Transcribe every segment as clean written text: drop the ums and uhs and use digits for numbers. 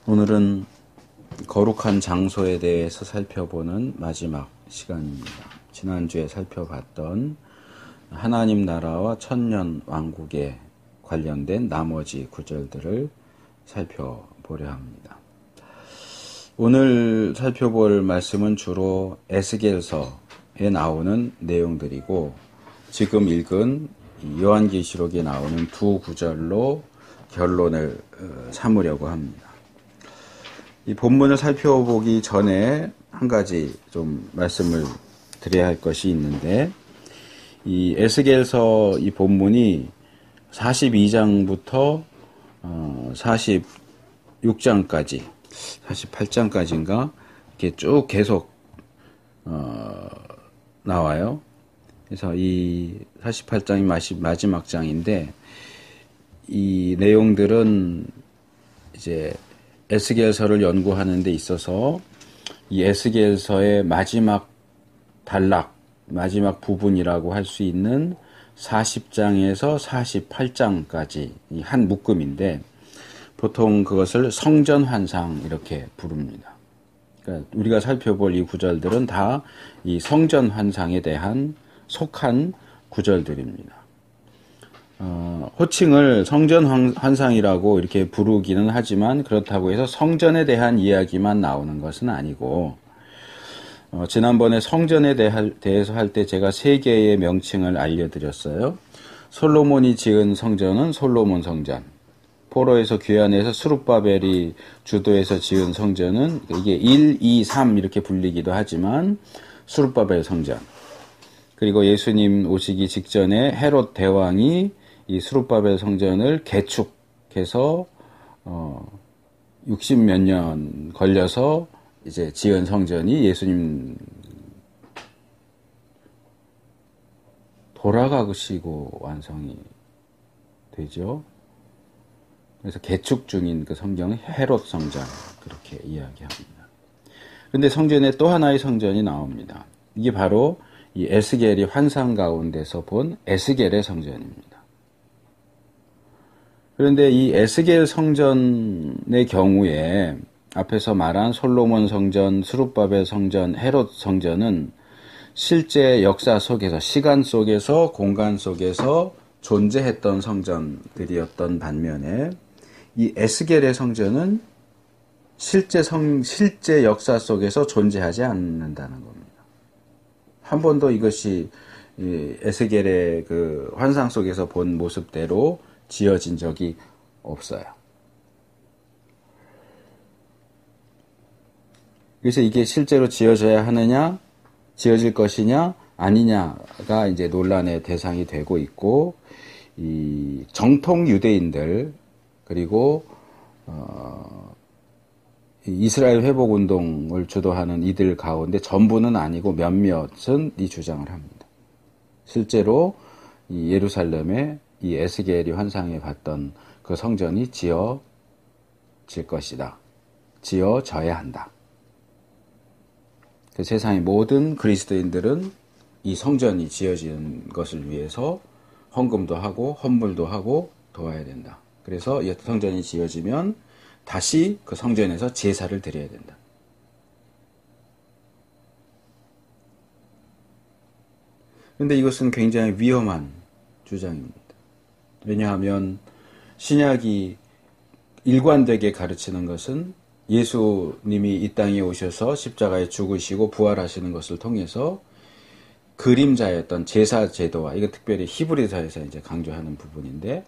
오늘은 거룩한 장소에 대해서 살펴보는 마지막 시간입니다. 지난주에 살펴봤던 하나님 나라와 천년 왕국에 관련된 나머지 구절들을 살펴보려 합니다. 오늘 살펴볼 말씀은 주로 에스겔서에 나오는 내용들이고 지금 읽은 요한계시록에 나오는 두 구절로 결론을 삼으려고 합니다. 이 본문을 살펴보기 전에 한 가지 좀 말씀을 드려야 할 것이 있는데, 이 에스겔서 이 본문이 42장부터 46장까지, 48장까지인가 이렇게 쭉 계속 나와요. 그래서 이 48장이 마지막 장인데, 이 내용들은 이제 에스겔서를 연구하는 데 있어서 이 에스겔서의 마지막 단락, 마지막 부분이라고 할 수 있는 40장에서 48장까지 한 묶음인데, 보통 그것을 성전 환상 이렇게 부릅니다. 그러니까 우리가 살펴볼 이 구절들은 다 이 성전 환상에 대한 속한 구절들입니다. 호칭을 성전 환상이라고 이렇게 부르기는 하지만 그렇다고 해서 성전에 대한 이야기만 나오는 것은 아니고, 지난번에 성전에 대해서 할 때 제가 세 개의 명칭을 알려드렸어요. 솔로몬이 지은 성전은 솔로몬 성전, 포로에서 귀환해서 스룹바벨이 주도해서 지은 성전은 이게 1, 2, 3 이렇게 불리기도 하지만 스룹바벨 성전, 그리고 예수님 오시기 직전에 헤롯 대왕이 이 스룹바벨 성전을 개축해서 60몇 년 걸려서 이제 지은 성전이 예수님 돌아가시고 완성이 되죠. 그래서 개축 중인 그 성경은 헤롯 성전 그렇게 이야기합니다. 그런데 성전에 또 하나의 성전이 나옵니다. 이게 바로 이 에스겔이 환상 가운데서 본 에스겔의 성전입니다. 그런데 이 에스겔 성전의 경우에 앞에서 말한 솔로몬 성전, 스룹바벨 성전, 헤롯 성전은 실제 역사 속에서, 시간 속에서, 공간 속에서 존재했던 성전들이었던 반면에 이 에스겔의 성전은 실제 역사 속에서 존재하지 않는다는 겁니다. 한 번도 이것이 에스겔의 그 환상 속에서 본 모습대로 지어진 적이 없어요. 그래서 이게 실제로 지어져야 하느냐, 지어질 것이냐, 아니냐가 이제 논란의 대상이 되고 있고, 이 정통 유대인들, 그리고, 이스라엘 회복 운동을 주도하는 이들 가운데 전부는 아니고 몇몇은 이 주장을 합니다. 실제로 이 예루살렘에 이 에스겔이 환상에 봤던 그 성전이 지어질 것이다. 지어져야 한다. 그 세상의 모든 그리스도인들은 이 성전이 지어지는 것을 위해서 헌금도 하고 헌물도 하고 도와야 된다. 그래서 이 성전이 지어지면 다시 그 성전에서 제사를 드려야 된다. 그런데 이것은 굉장히 위험한 주장입니다. 왜냐하면 신약이 일관되게 가르치는 것은 예수님이 이 땅에 오셔서 십자가에 죽으시고 부활하시는 것을 통해서 그림자였던 제사 제도와, 이거 특별히 히브리서에서 이제 강조하는 부분인데,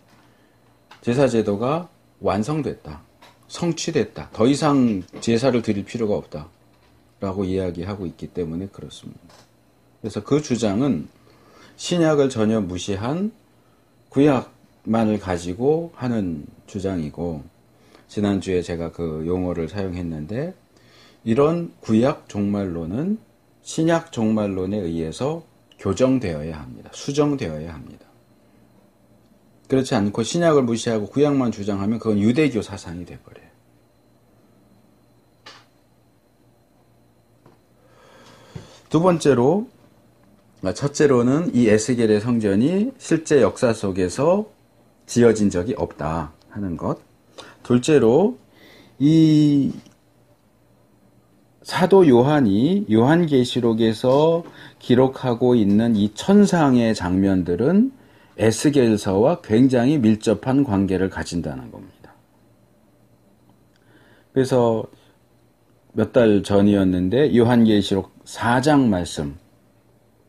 제사 제도가 완성됐다, 성취됐다, 더 이상 제사를 드릴 필요가 없다 라고 이야기하고 있기 때문에 그렇습니다. 그래서 그 주장은 신약을 전혀 무시한 구약만을 가지고 하는 주장이고, 지난주에 제가 그 용어를 사용했는데, 이런 구약 종말론은 신약 종말론에 의해서 교정되어야 합니다. 수정되어야 합니다. 그렇지 않고 신약을 무시하고 구약만 주장하면 그건 유대교 사상이 돼버려요. 두 번째로, 첫째로는 이 에스겔의 성전이 실제 역사 속에서 지어진 적이 없다 하는 것. 둘째로 이 사도 요한이 요한계시록에서 기록하고 있는 이 천상의 장면들은 에스겔서와 굉장히 밀접한 관계를 가진다는 겁니다. 그래서 몇 달 전이었는데 요한계시록 4장 말씀,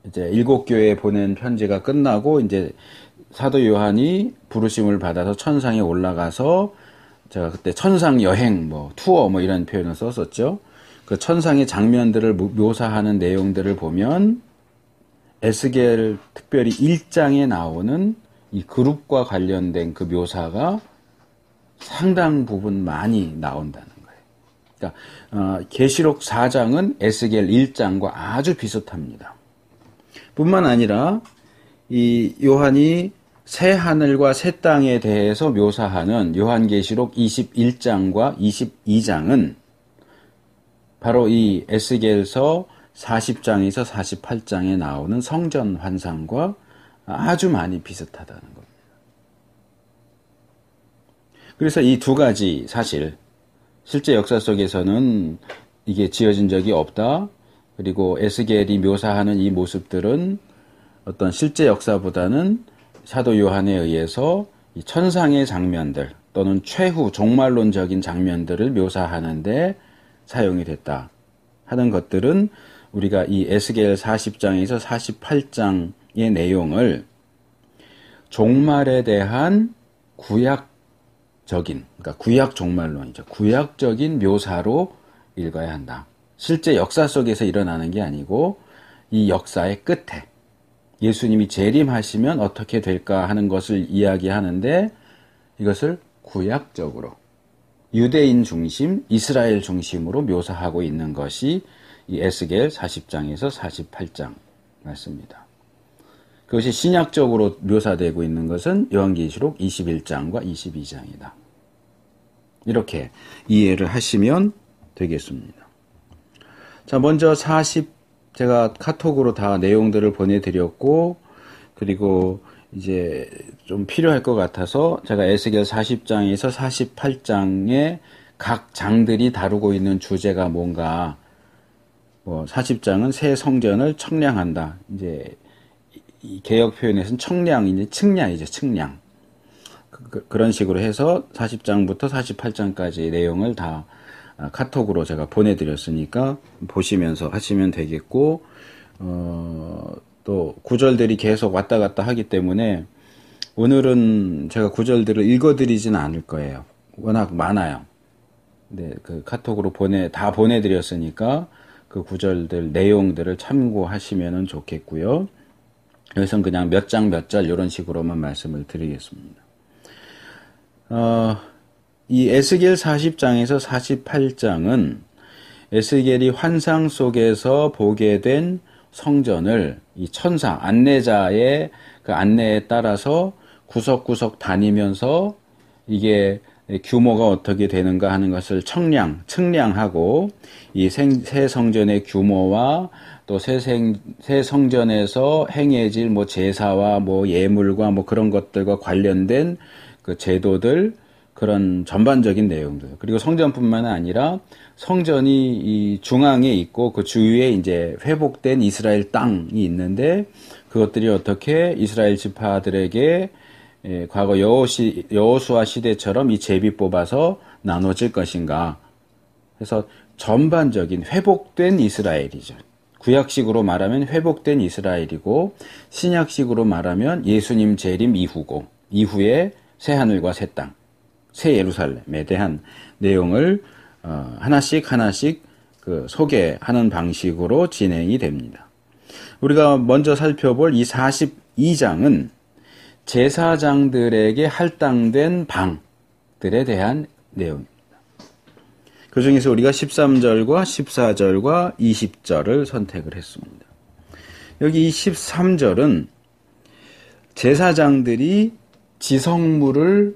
이제 7교회에 보낸 편지가 끝나고 이제 사도 요한이 부르심을 받아서 천상에 올라가서, 제가 그때 천상 여행 투어 이런 표현을 썼었죠. 그 천상의 장면들을 묘사하는 내용들을 보면 에스겔 특별히 1장에 나오는 이 그룹과 관련된 그 묘사가 상당 부분 많이 나온다는 거예요. 그러니까 계시록 4장은 에스겔 1장과 아주 비슷합니다. 뿐만 아니라 이 요한이 새 하늘과 새 땅에 대해서 묘사하는 요한계시록 21장과 22장은 바로 이 에스겔서 40장에서 48장에 나오는 성전 환상과 아주 많이 비슷하다는 겁니다. 그래서 이 두 가지 사실, 실제 역사 속에서는 이게 지어진 적이 없다. 그리고 에스겔이 묘사하는 이 모습들은 어떤 실제 역사보다는 사도 요한에 의해서 이 천상의 장면들 또는 최후 종말론적인 장면들을 묘사하는데 사용이 됐다 하는 것들은 우리가 이 에스겔 40장에서 48장의 내용을 종말에 대한 구약적인, 그러니까 구약 종말론이죠. 구약적인 묘사로 읽어야 한다. 실제 역사 속에서 일어나는 게 아니고 이 역사의 끝에 예수님이 재림하시면 어떻게 될까 하는 것을 이야기하는데, 이것을 구약적으로 유대인 중심, 이스라엘 중심으로 묘사하고 있는 것이 이 에스겔 40장에서 48장 말씀입니다. 그것이 신약적으로 묘사되고 있는 것은 요한계시록 21장과 22장이다. 이렇게 이해를 하시면 되겠습니다. 자, 먼저 제가 카톡으로 다 내용들을 보내드렸고, 그리고 이제 좀 필요할 것 같아서 제가 에스겔 40장에서 48장의 각 장들이 다루고 있는 주제가 뭔가, 40장은 새 성전을 청량한다. 이제 이 개역 표현에서는 청량이지 측량이죠, 측량. 그런 식으로 해서 40장부터 48장까지 내용을 다 카톡으로 제가 보내드렸으니까 보시면서 하시면 되겠고, 또 구절들이 계속 왔다 갔다 하기 때문에 오늘은 제가 구절들을 읽어드리지는 않을 거예요. 워낙 많아요. 근데 그 카톡으로 다 보내드렸으니까 그 구절들 내용들을 참고하시면 좋겠고요. 여기서는 그냥 몇 장 몇 절 이런 식으로만 말씀을 드리겠습니다. 이 에스겔 40장에서 48장은 에스겔이 환상 속에서 보게 된 성전을 이 천사, 안내자의 그 안내에 따라서 구석구석 다니면서 이게 규모가 어떻게 되는가 하는 것을 측량하고 이 새 성전의 규모와 또 새 성전에서 행해질 제사와 예물과 그런 것들과 관련된 그 제도들, 그런 전반적인 내용들, 그리고 성전뿐만 아니라 성전이 이 중앙에 있고 그 주위에 이제 회복된 이스라엘 땅이 있는데 그것들이 어떻게 이스라엘 지파들에게 과거 여호수아 시대처럼 이 제비 뽑아서 나눠질 것인가. 그래서 전반적인 회복된 이스라엘이죠. 구약식으로 말하면 회복된 이스라엘이고, 신약식으로 말하면 예수님 재림 이후고, 이후에 새 하늘과 새 땅, 새 예루살렘에 대한 내용을 하나씩 그 소개하는 방식으로 진행이 됩니다. 우리가 먼저 살펴볼 이 42장은 제사장들에게 할당된 방들에 대한 내용입니다. 그 중에서 우리가 13절과 14절과 20절을 선택을 했습니다. 여기 이 13절은 제사장들이 지성물을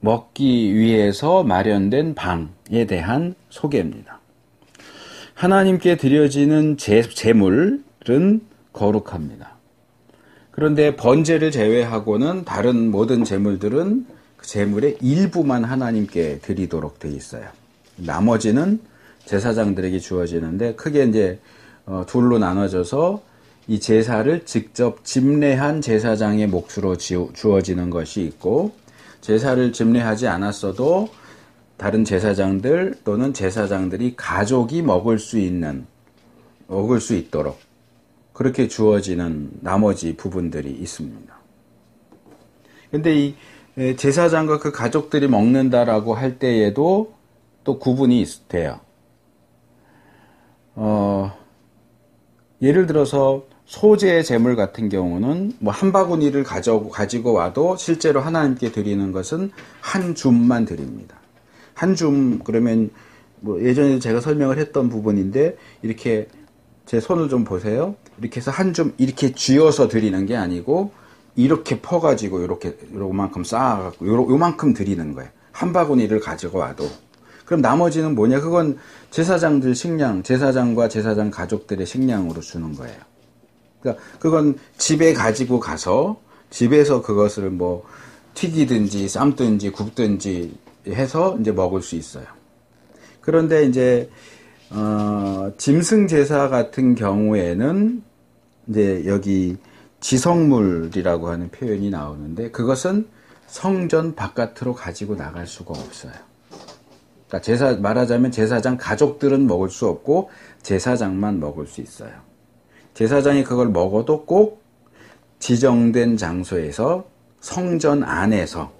먹기 위해서 마련된 방에 대한 소개입니다. 하나님께 드려지는 제물은 거룩합니다. 그런데 번제를 제외하고는 다른 모든 제물들은 그 제물의 일부만 하나님께 드리도록 되어 있어요. 나머지는 제사장들에게 주어지는데 크게 이제 둘로 나눠져서 이 제사를 직접 집례한 제사장의 몫으로 주어지는 것이 있고, 제사를 집례하지 않았어도 다른 제사장들 또는 제사장들이 가족이 먹을 수 있도록 그렇게 주어지는 나머지 부분들이 있습니다. 근데 이 제사장과 그 가족들이 먹는다라고 할 때에도 또 구분이 돼요. 예를 들어서 소재의 제물 같은 경우는 뭐 한 바구니를 가지고 와도 실제로 하나님께 드리는 것은 한 줌만 드립니다. 한 줌, 그러면 뭐 예전에 제가 설명을 했던 부분인데, 이렇게 제 손을 좀 보세요. 이렇게 해서 한 줌 이렇게 쥐어서 드리는 게 아니고 이렇게 퍼가지고 이렇게 요만큼 쌓아갖고 요만큼 드리는 거예요. 한 바구니를 가지고 와도. 그럼 나머지는 뭐냐? 그건 제사장들 식량, 제사장과 제사장 가족들의 식량으로 주는 거예요. 그러니까 그건 집에 가지고 가서 집에서 그것을 뭐 튀기든지 삶든지 굽든지 해서 이제 먹을 수 있어요. 그런데 이제 짐승 제사 같은 경우에는 이제 여기 지성물이라고 하는 표현이 나오는데, 그것은 성전 바깥으로 가지고 나갈 수가 없어요. 그러니까 말하자면 제사장 가족들은 먹을 수 없고 제사장만 먹을 수 있어요. 제사장이 그걸 먹어도 꼭 지정된 장소에서 성전 안에서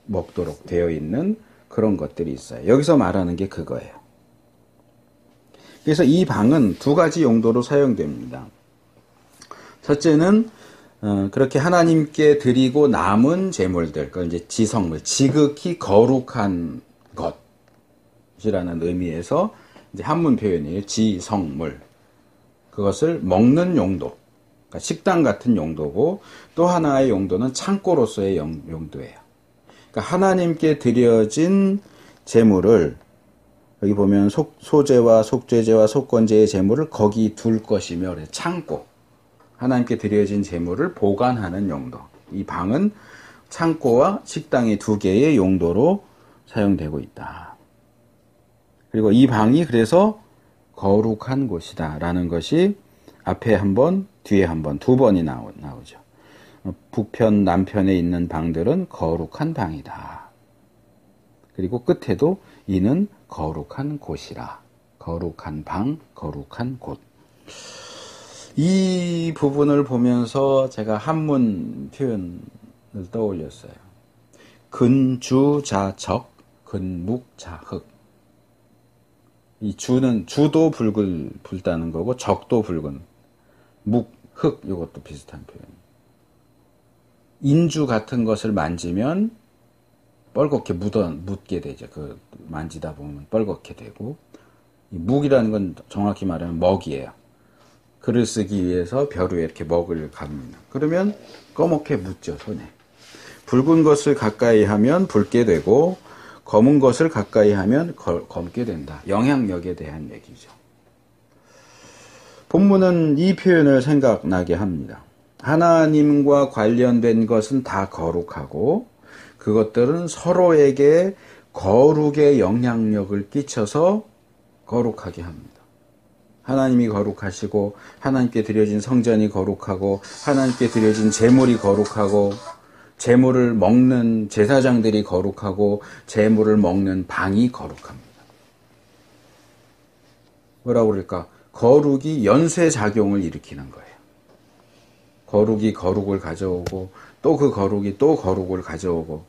먹도록 되어 있는 그런 것들이 있어요. 여기서 말하는 게 그거예요. 그래서 이 방은 두 가지 용도로 사용됩니다. 첫째는 그렇게 하나님께 드리고 남은 제물들, 그건 이제 지성물, 지극히 거룩한 것이라는 의미에서 이제 한문 표현이에요. 지성물. 그것을 먹는 용도, 그러니까 식당 같은 용도고, 또 하나의 용도는 창고로서의 용도예요. 그러니까 하나님께 드려진 제물을, 여기 보면 소제와 속죄제와 속건제의 제물을 거기 둘 것이며, 창고, 하나님께 드려진 제물을 보관하는 용도. 이 방은 창고와 식당의 두 개의 용도로 사용되고 있다. 그리고 이 방이 그래서 거룩한 곳이다 라는 것이 앞에 한 번, 뒤에 한 번, 두 번이 나오죠. 북편, 남편에 있는 방들은 거룩한 방이다. 그리고 끝에도 이는 거룩한 곳이라. 거룩한 방, 거룩한 곳. 이 부분을 보면서 제가 한문 표현을 떠올렸어요. 근주자적, 근묵자흑. 이 주도 붉다는 거고, 적도 붉은, 흑, 이것도 비슷한 표현. 인주 같은 것을 만지면 뻘겋게 묻게 되죠. 만지다 보면 뻘겋게 되고, 이 묵이라는 건 정확히 말하면 먹이에요. 글을 쓰기 위해서 벼 위에 이렇게 먹을 갑니다. 그러면 꺼멓게 묻죠, 손에. 붉은 것을 가까이 하면 붉게 되고, 검은 것을 가까이 하면 검게 된다. 영향력에 대한 얘기죠. 본문은 이 표현을 생각나게 합니다. 하나님과 관련된 것은 다 거룩하고, 그것들은 서로에게 거룩의 영향력을 끼쳐서 거룩하게 합니다. 하나님이 거룩하시고, 하나님께 드려진 성전이 거룩하고, 하나님께 드려진 제물이 거룩하고, 제물을 먹는 제사장들이 거룩하고, 제물을 먹는 방이 거룩합니다. 뭐라고 그럴까? 거룩이 연쇄작용을 일으키는 거예요. 거룩이 거룩을 가져오고, 또 그 거룩이 또 거룩을 가져오고,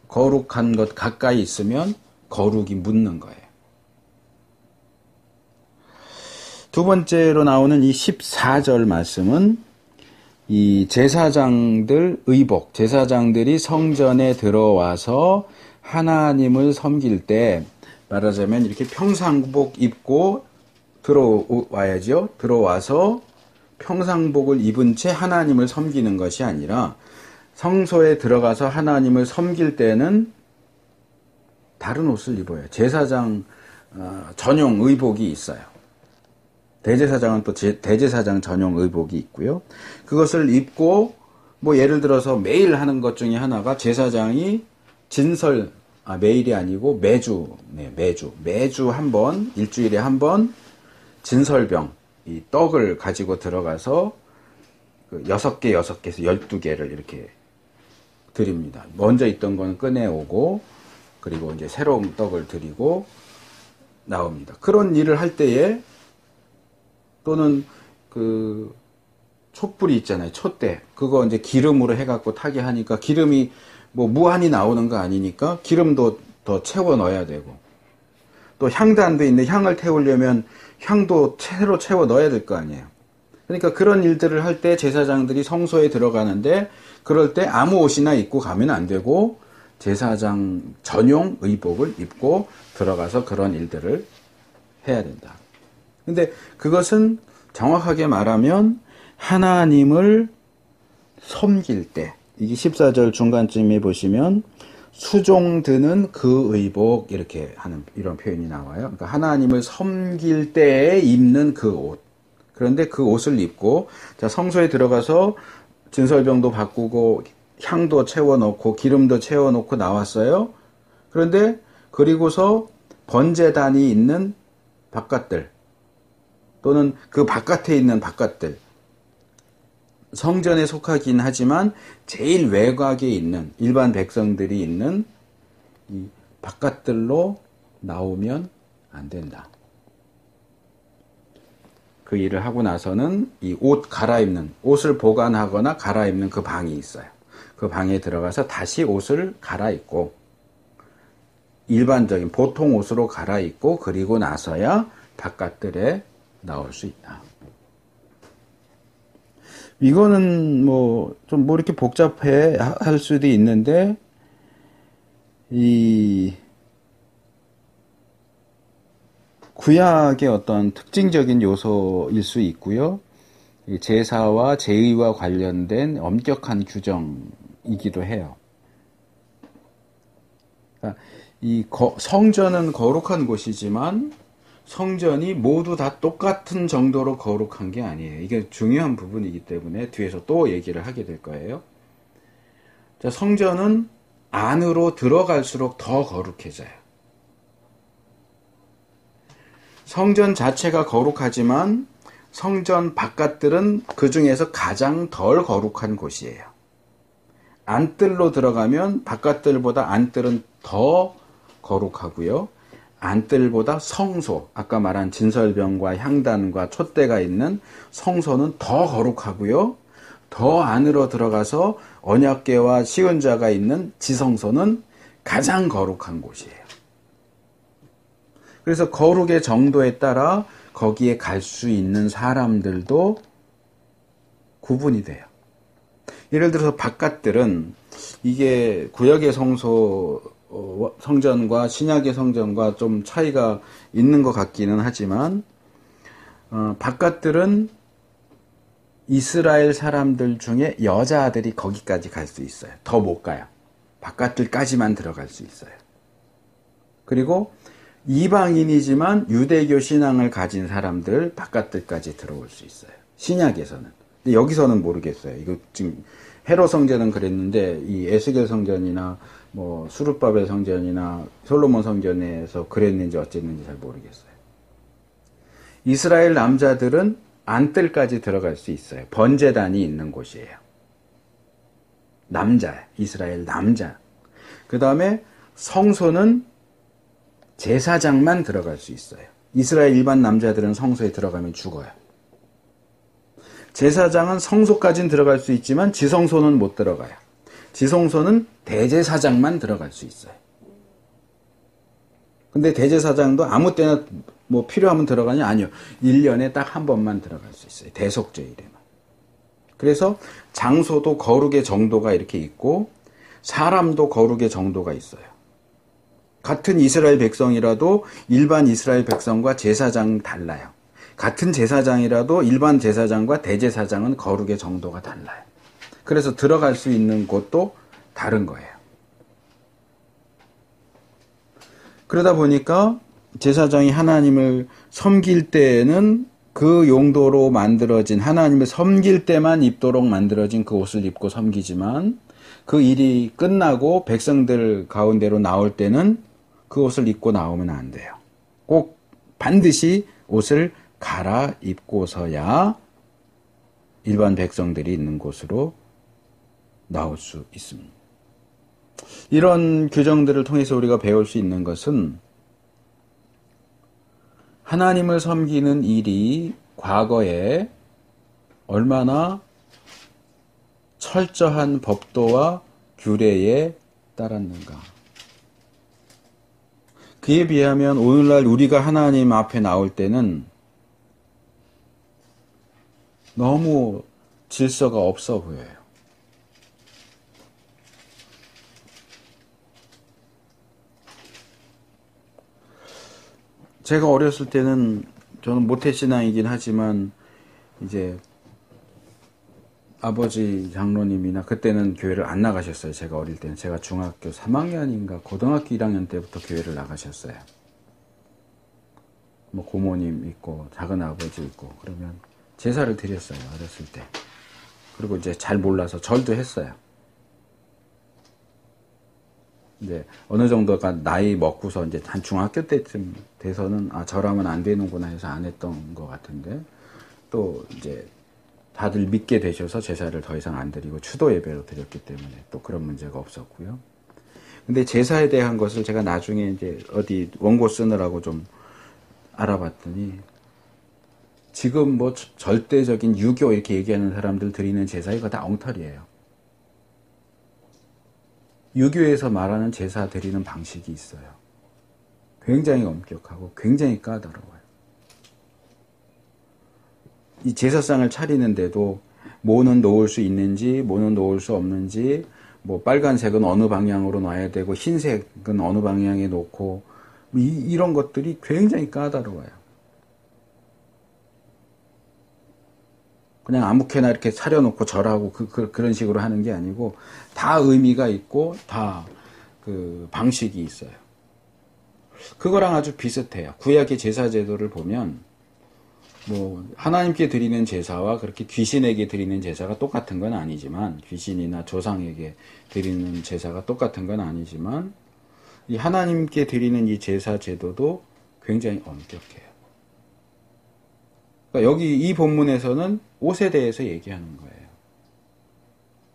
거룩한 것 가까이 있으면 거룩이 묻는 거예요. 두 번째로 나오는 이 14절 말씀은 이 제사장들 의복, 제사장들이 성전에 들어와서 하나님을 섬길 때, 말하자면 이렇게 평상복 입고 들어와야죠. 들어와서 평상복을 입은 채 하나님을 섬기는 것이 아니라, 성소에 들어가서 하나님을 섬길 때는 다른 옷을 입어요. 제사장 전용 의복이 있어요. 대제사장은 또 대제사장 전용 의복이 있고요. 그것을 입고, 뭐 예를 들어서 매일 하는 것 중에 하나가 제사장이 진설 매일이 아니고 매주 한 번, 일주일에 한 번 진설병, 이 떡을 가지고 들어가서 6개에서 12개를 이렇게 드립니다. 먼저 있던 거는 꺼내오고, 그리고 이제 새로운 떡을 드리고 나옵니다. 그런 일을 할 때에, 또는 촛불이 있잖아요. 촛대. 그거 이제 기름으로 해갖고 타게 하니까 기름이 뭐 무한히 나오는 거 아니니까 기름도 더 채워 넣어야 되고, 또 향단도 있는데 향을 태우려면 향도 새로 채워 넣어야 될 거 아니에요. 그러니까 그런 일들을 할 때 제사장들이 성소에 들어가는데, 그럴 때 아무 옷이나 입고 가면 안 되고 제사장 전용 의복을 입고 들어가서 그런 일들을 해야 된다. 근데 그것은 정확하게 말하면 하나님을 섬길 때, 이게 14절 중간쯤에 보시면 수종 드는 그 의복, 이렇게 하는 이런 표현이 나와요. 그러니까 하나님을 섬길 때에 입는 그 옷. 그런데 그 옷을 입고, 자, 성소에 들어가서 진설병도 바꾸고 향도 채워 넣고 기름도 채워 놓고 나왔어요. 그런데 그리고서 번제단이 있는 바깥들, 또는 그 바깥에 있는 바깥들, 성전에 속하긴 하지만 제일 외곽에 있는 일반 백성들이 있는 이 바깥들로 나오면 안 된다. 그 일을 하고 나서는 이 옷 갈아입는, 옷을 보관하거나 갈아입는 그 방이 있어요. 그 방에 들어가서 다시 옷을 갈아입고, 일반적인 보통 옷으로 갈아입고, 그리고 나서야 바깥들에 나올 수 있다. 이거는 좀 이렇게 복잡해 할 수도 있는데, 이 구약의 어떤 특징적인 요소일 수 있고요. 제사와 제의와 관련된 엄격한 규정이기도 해요. 이 성전은 거룩한 곳이지만 성전이 모두 다 똑같은 정도로 거룩한 게 아니에요. 이게 중요한 부분이기 때문에 뒤에서 또 얘기를 하게 될 거예요. 자, 성전은 안으로 들어갈수록 더 거룩해져요. 성전 자체가 거룩하지만 성전 바깥들은 그 중에서 가장 덜 거룩한 곳이에요. 안뜰로 들어가면 바깥들보다 안뜰은 더 거룩하고요. 안뜰보다 성소, 아까 말한 진설병과 향단과 촛대가 있는 성소는 더 거룩하고요. 더 안으로 들어가서 언약궤와 시은자가 있는 지성소는 가장 거룩한 곳이에요. 그래서 거룩의 정도에 따라 거기에 갈 수 있는 사람들도 구분이 돼요. 예를 들어서 바깥들은, 이게 구약의 성전과 신약의 성전과 좀 차이가 있는 것 같기는 하지만, 바깥들은 이스라엘 사람들 중에 여자들이 거기까지 갈 수 있어요. 더 못 가요. 바깥들까지만 들어갈 수 있어요. 그리고 이방인이지만 유대교 신앙을 가진 사람들 바깥들까지 들어올 수 있어요. 신약에서는. 근데 여기서는 모르겠어요. 이거 지금 헤롯 성전은 그랬는데 이 에스겔 성전이나 수르바벨 성전이나 솔로몬 성전에서 그랬는지 어쨌는지 잘 모르겠어요. 이스라엘 남자들은 안뜰까지 들어갈 수 있어요. 번제단이 있는 곳이에요. 이스라엘 남자. 그 다음에 성소는 제사장만 들어갈 수 있어요. 이스라엘 일반 남자들은 성소에 들어가면 죽어요. 제사장은 성소까지는 들어갈 수 있지만 지성소는 못 들어가요. 지성소는 대제사장만 들어갈 수 있어요. 근데 대제사장도 아무 때나 필요하면 들어가냐? 아니요. 1년에 딱 한 번만 들어갈 수 있어요. 대속죄일에만. 그래서 장소도 거룩의 정도가 이렇게 있고 사람도 거룩의 정도가 있어요. 같은 이스라엘 백성이라도 일반 이스라엘 백성과 제사장 달라요. 같은 제사장이라도 일반 제사장과 대제사장은 거룩의 정도가 달라요. 그래서 들어갈 수 있는 곳도 다른 거예요. 그러다 보니까 제사장이 하나님을 섬길 때에는 그 용도로 만들어진, 하나님을 섬길 때만 입도록 만들어진 그 옷을 입고 섬기지만, 그 일이 끝나고 백성들 가운데로 나올 때는 그 옷을 입고 나오면 안 돼요. 꼭 반드시 옷을 갈아입고서야 일반 백성들이 있는 곳으로 나올 수 있습니다. 이런 규정들을 통해서 우리가 배울 수 있는 것은 하나님을 섬기는 일이 과거에 얼마나 철저한 법도와 규례에 따랐는가. 그에 비하면 오늘날 우리가 하나님 앞에 나올 때는 너무 질서가 없어 보여요. 제가 어렸을 때는 저는 모태신앙이긴 하지만 이제 아버지 장로님이나 그때는 교회를 안 나가셨어요. 제가 어릴 때는. 제가 중학교 3학년인가 고등학교 1학년 때부터 교회를 나가셨어요. 뭐 고모님 있고 작은 아버지 있고 그러면 제사를 드렸어요. 어렸을 때. 그리고 이제 잘 몰라서 절도 했어요. 이제 어느 정도가 나이 먹고서 이제 한 중학교 때쯤 돼서는 아 절하면 안 되는구나 해서 안 했던 것 같은데 또 이제 다들 믿게 되셔서 제사를 더 이상 안 드리고 추도 예배로 드렸기 때문에 또 그런 문제가 없었고요. 근데 제사에 대한 것을 제가 나중에 이제 어디 원고 쓰느라고 좀 알아봤더니 지금 뭐 절대적인 유교 이렇게 얘기하는 사람들 드리는 제사 이거 다 엉터리예요. 유교에서 말하는 제사 드리는 방식이 있어요. 굉장히 엄격하고 굉장히 까다로워요. 이 제사상을 차리는데도 뭐는 놓을 수 있는지 뭐는 놓을 수 없는지 뭐 빨간색은 어느 방향으로 놔야 되고 흰색은 어느 방향에 놓고 이런 것들이 굉장히 까다로워요. 그냥 아무렇게나 이렇게 차려놓고 절하고 그런 식으로 하는 게 아니고 다 의미가 있고 다 그 방식이 있어요. 그거랑 아주 비슷해요. 구약의 제사 제도를 보면 뭐 하나님께 드리는 제사와 그렇게 귀신에게 드리는 제사가 똑같은 건 아니지만 귀신이나 조상에게 드리는 제사가 똑같은 건 아니지만 이 하나님께 드리는 이 제사 제도도 굉장히 엄격해요. 그러니까 여기 이 본문에서는 옷에 대해서 얘기하는 거예요.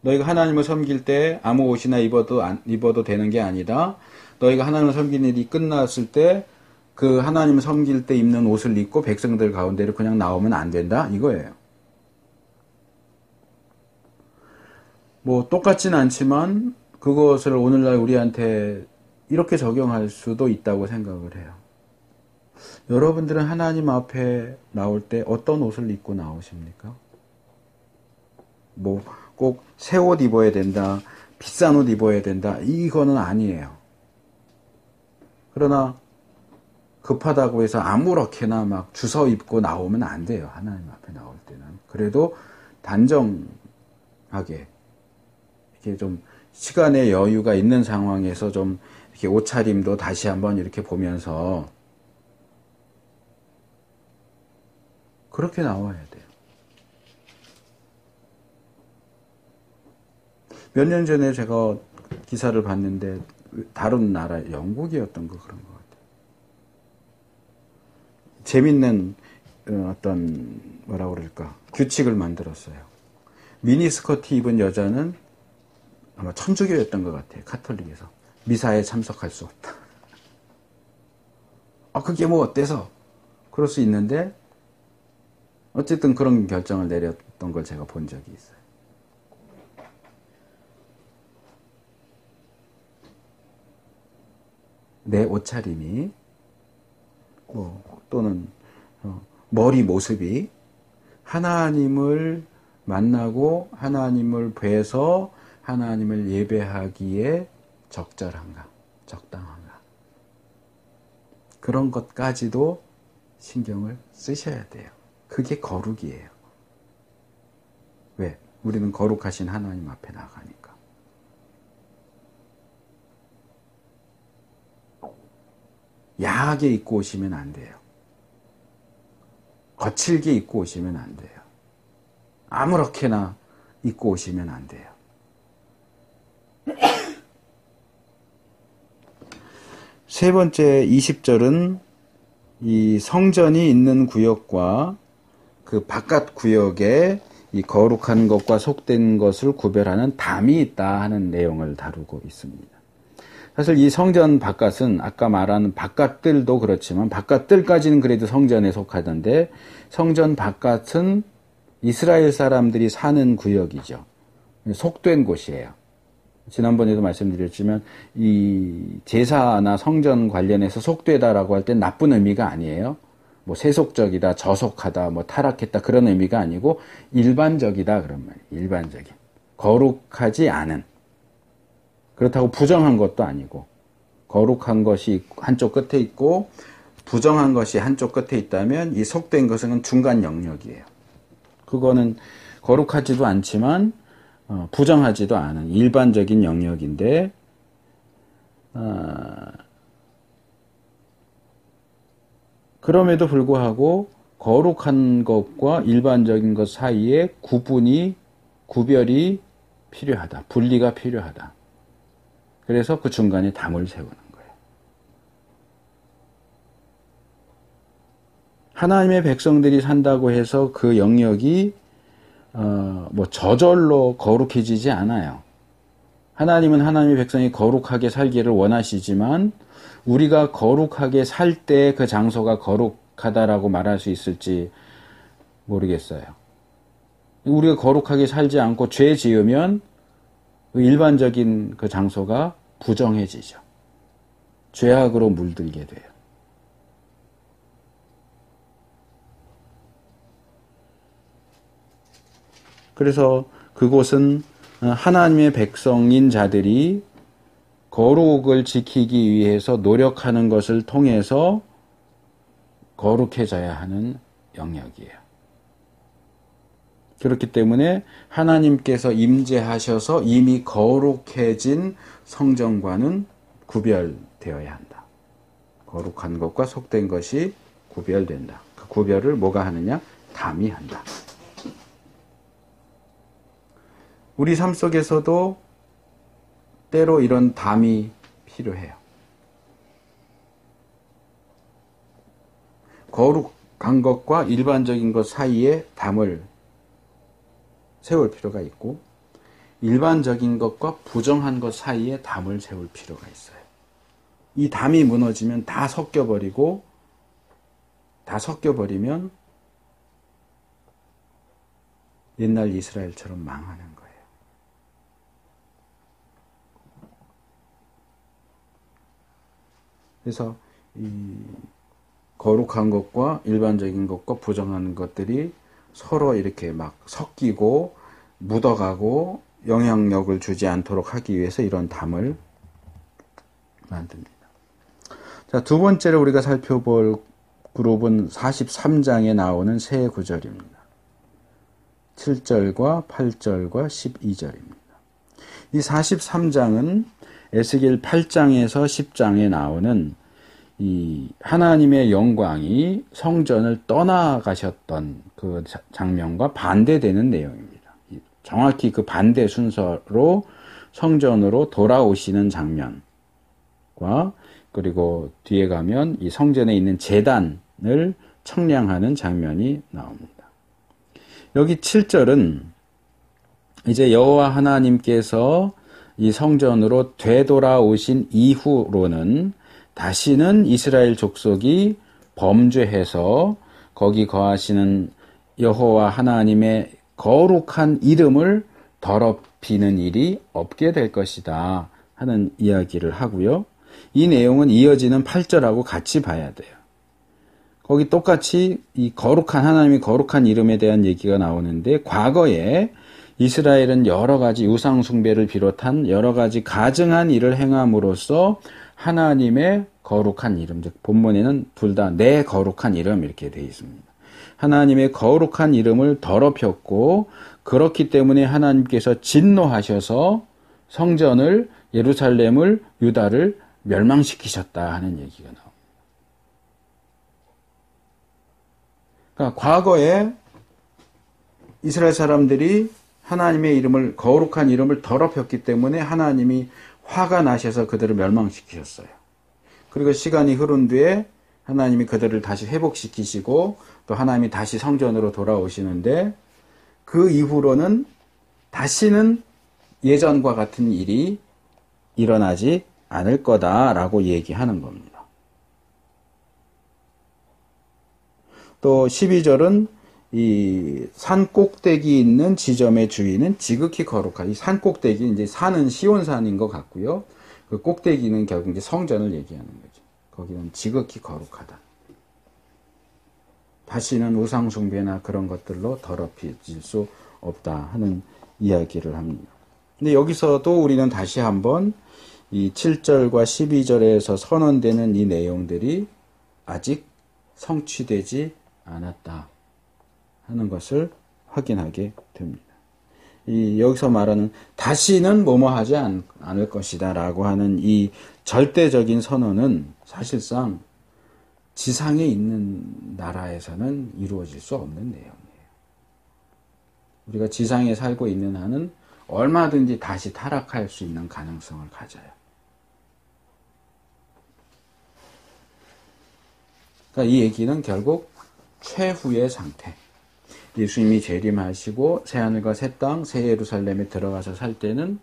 너희가 하나님을 섬길 때 아무 옷이나 입어도 되는 게 아니다. 너희가 하나님을 섬기는 일이 끝났을 때 그 하나님을 섬길 때 입는 옷을 입고 백성들 가운데로 그냥 나오면 안 된다. 이거예요. 뭐 똑같진 않지만 그것을 오늘날 우리한테 이렇게 적용할 수도 있다고 생각을 해요. 여러분들은 하나님 앞에 나올 때 어떤 옷을 입고 나오십니까? 뭐 꼭 새 옷 입어야 된다, 비싼 옷 입어야 된다, 이거는 아니에요. 그러나 급하다고 해서 아무렇게나 막 주워 입고 나오면 안 돼요. 하나님 앞에 나올 때는. 그래도 단정하게 이렇게 좀 시간의 여유가 있는 상황에서 좀 이렇게 옷차림도 다시 한번 이렇게 보면서 그렇게 나와야 돼요. 몇 년 전에 제가 기사를 봤는데 다른 나라 영국이었던 거 그런 것 같아요. 재밌는 어떤 뭐라고 그럴까 규칙을 만들었어요. 미니스커트 입은 여자는 아마 천주교였던 것 같아요. 카톨릭에서 미사에 참석할 수 없다. 그게 뭐 어때서 그럴 수 있는데 어쨌든 그런 결정을 내렸던 걸 제가 본 적이 있어요. 내 옷차림이 또는 머리 모습이 하나님을 만나고 하나님을 뵈서 하나님을 예배하기에 적절한가, 적당한가. 그런 것까지도 신경을 쓰셔야 돼요. 그게 거룩이에요. 왜? 우리는 거룩하신 하나님 앞에 나가니까. 야하게 입고 오시면 안 돼요. 거칠게 입고 오시면 안 돼요. 아무렇게나 입고 오시면 안 돼요. 세 번째 20절은 이 성전이 있는 구역과 그 바깥 구역에 이 거룩한 것과 속된 것을 구별하는 담이 있다 하는 내용을 다루고 있습니다. 사실 이 성전 바깥은 아까 말한 바깥들도 그렇지만 바깥들까지는 그래도 성전에 속하던데 성전 바깥은 이스라엘 사람들이 사는 구역이죠. 속된 곳이에요. 지난번에도 말씀드렸지만 이 제사나 성전 관련해서 속되다라고 할 땐 나쁜 의미가 아니에요. 뭐 세속적이다, 저속하다, 뭐 타락했다 그런 의미가 아니고 일반적이다 그런 말이에요. 일반적인. 거룩하지 않은. 그렇다고 부정한 것도 아니고 거룩한 것이 한쪽 끝에 있고 부정한 것이 한쪽 끝에 있다면 이 속된 것은 중간 영역이에요. 그거는 거룩하지도 않지만 부정하지도 않은 일반적인 영역인데 그럼에도 불구하고 거룩한 것과 일반적인 것 사이에 구별이 필요하다. 분리가 필요하다. 그래서 그 중간에 담을 세우는 거예요. 하나님의 백성들이 산다고 해서 그 영역이 뭐 저절로 거룩해지지 않아요. 하나님은 하나님의 백성이 거룩하게 살기를 원하시지만 우리가 거룩하게 살 때 그 장소가 거룩하다라고 말할 수 있을지 모르겠어요. 우리가 거룩하게 살지 않고 죄 지으면 일반적인 그 장소가 부정해지죠. 죄악으로 물들게 돼요. 그래서 그곳은 하나님의 백성인 자들이 거룩을 지키기 위해서 노력하는 것을 통해서 거룩해져야 하는 영역이에요. 그렇기 때문에 하나님께서 임재하셔서 이미 거룩해진 성전과는 구별되어야 한다. 거룩한 것과 속된 것이 구별된다. 그 구별을 뭐가 하느냐? 담이 한다. 우리 삶 속에서도 때로 이런 담이 필요해요. 거룩한 것과 일반적인 것 사이에 담을 세울 필요가 있고 일반적인 것과 부정한 것 사이에 담을 세울 필요가 있어요. 이 담이 무너지면 다 섞여버리면 옛날 이스라엘처럼 망하는 거예요. 그래서 이 거룩한 것과 일반적인 것과 부정한 것들이 서로 이렇게 막 섞이고 묻어가고 영향력을 주지 않도록 하기 위해서 이런 담을 만듭니다. 자, 두 번째로 우리가 살펴볼 그룹은 43장에 나오는 세 구절입니다. 7절과 8절과 12절입니다. 이 43장은 에스겔 8장에서 10장에 나오는 이 하나님의 영광이 성전을 떠나가셨던 그 장면과 반대되는 내용입니다. 정확히 그 반대 순서로 성전으로 돌아오시는 장면과 그리고 뒤에 가면 이 성전에 있는 제단을 청량하는 장면이 나옵니다. 여기 7절은 이제 여호와 하나님께서 이 성전으로 되돌아오신 이후로는 다시는 이스라엘 족속이 범죄해서 거기 거하시는 여호와 하나님의 거룩한 이름을 더럽히는 일이 없게 될 것이다 하는 이야기를 하고요. 이 내용은 이어지는 8절하고 같이 봐야 돼요. 거기 똑같이 이 거룩한 하나님의 거룩한 이름에 대한 얘기가 나오는데 과거에 이스라엘은 여러 가지 우상 숭배를 비롯한 여러 가지 가증한 일을 행함으로써 하나님의 거룩한 이름, 즉 본문에는 둘 다 내 거룩한 이름 이렇게 되어 있습니다. 하나님의 거룩한 이름을 더럽혔고 그렇기 때문에 하나님께서 진노하셔서 성전을 예루살렘을 유다를 멸망시키셨다 하는 얘기가 나옵니다. 그러니까 과거에 이스라엘 사람들이 하나님의 이름을 거룩한 이름을 더럽혔기 때문에 하나님이 화가 나셔서 그들을 멸망시키셨어요. 그리고 시간이 흐른 뒤에 하나님이 그들을 다시 회복시키시고 또 하나님이 다시 성전으로 돌아오시는데 그 이후로는 다시는 예전과 같은 일이 일어나지 않을 거다라고 얘기하는 겁니다. 또 12절은 이 산 꼭대기 있는 지점의 주인은 지극히 거룩하다. 이 산 꼭대기, 이제 산은 시온산인 것 같고요. 그 꼭대기는 결국 이제 성전을 얘기하는 거죠. 거기는 지극히 거룩하다. 다시는 우상숭배나 그런 것들로 더럽혀질 수 없다 하는 이야기를 합니다. 근데 여기서도 우리는 다시 한번 이 7절과 12절에서 선언되는 이 내용들이 아직 성취되지 않았다 하는 것을 확인하게 됩니다. 여기서 말하는 다시는 뭐뭐 하지 않을 것이다 라고 하는 이 절대적인 선언은 사실상 지상에 있는 나라에서는 이루어질 수 없는 내용이에요. 우리가 지상에 살고 있는 한은 얼마든지 다시 타락할 수 있는 가능성을 가져요. 그러니까 이 얘기는 결국 최후의 상태. 예수님이 재림하시고 새하늘과 새 땅, 새 예루살렘에 들어가서 살 때는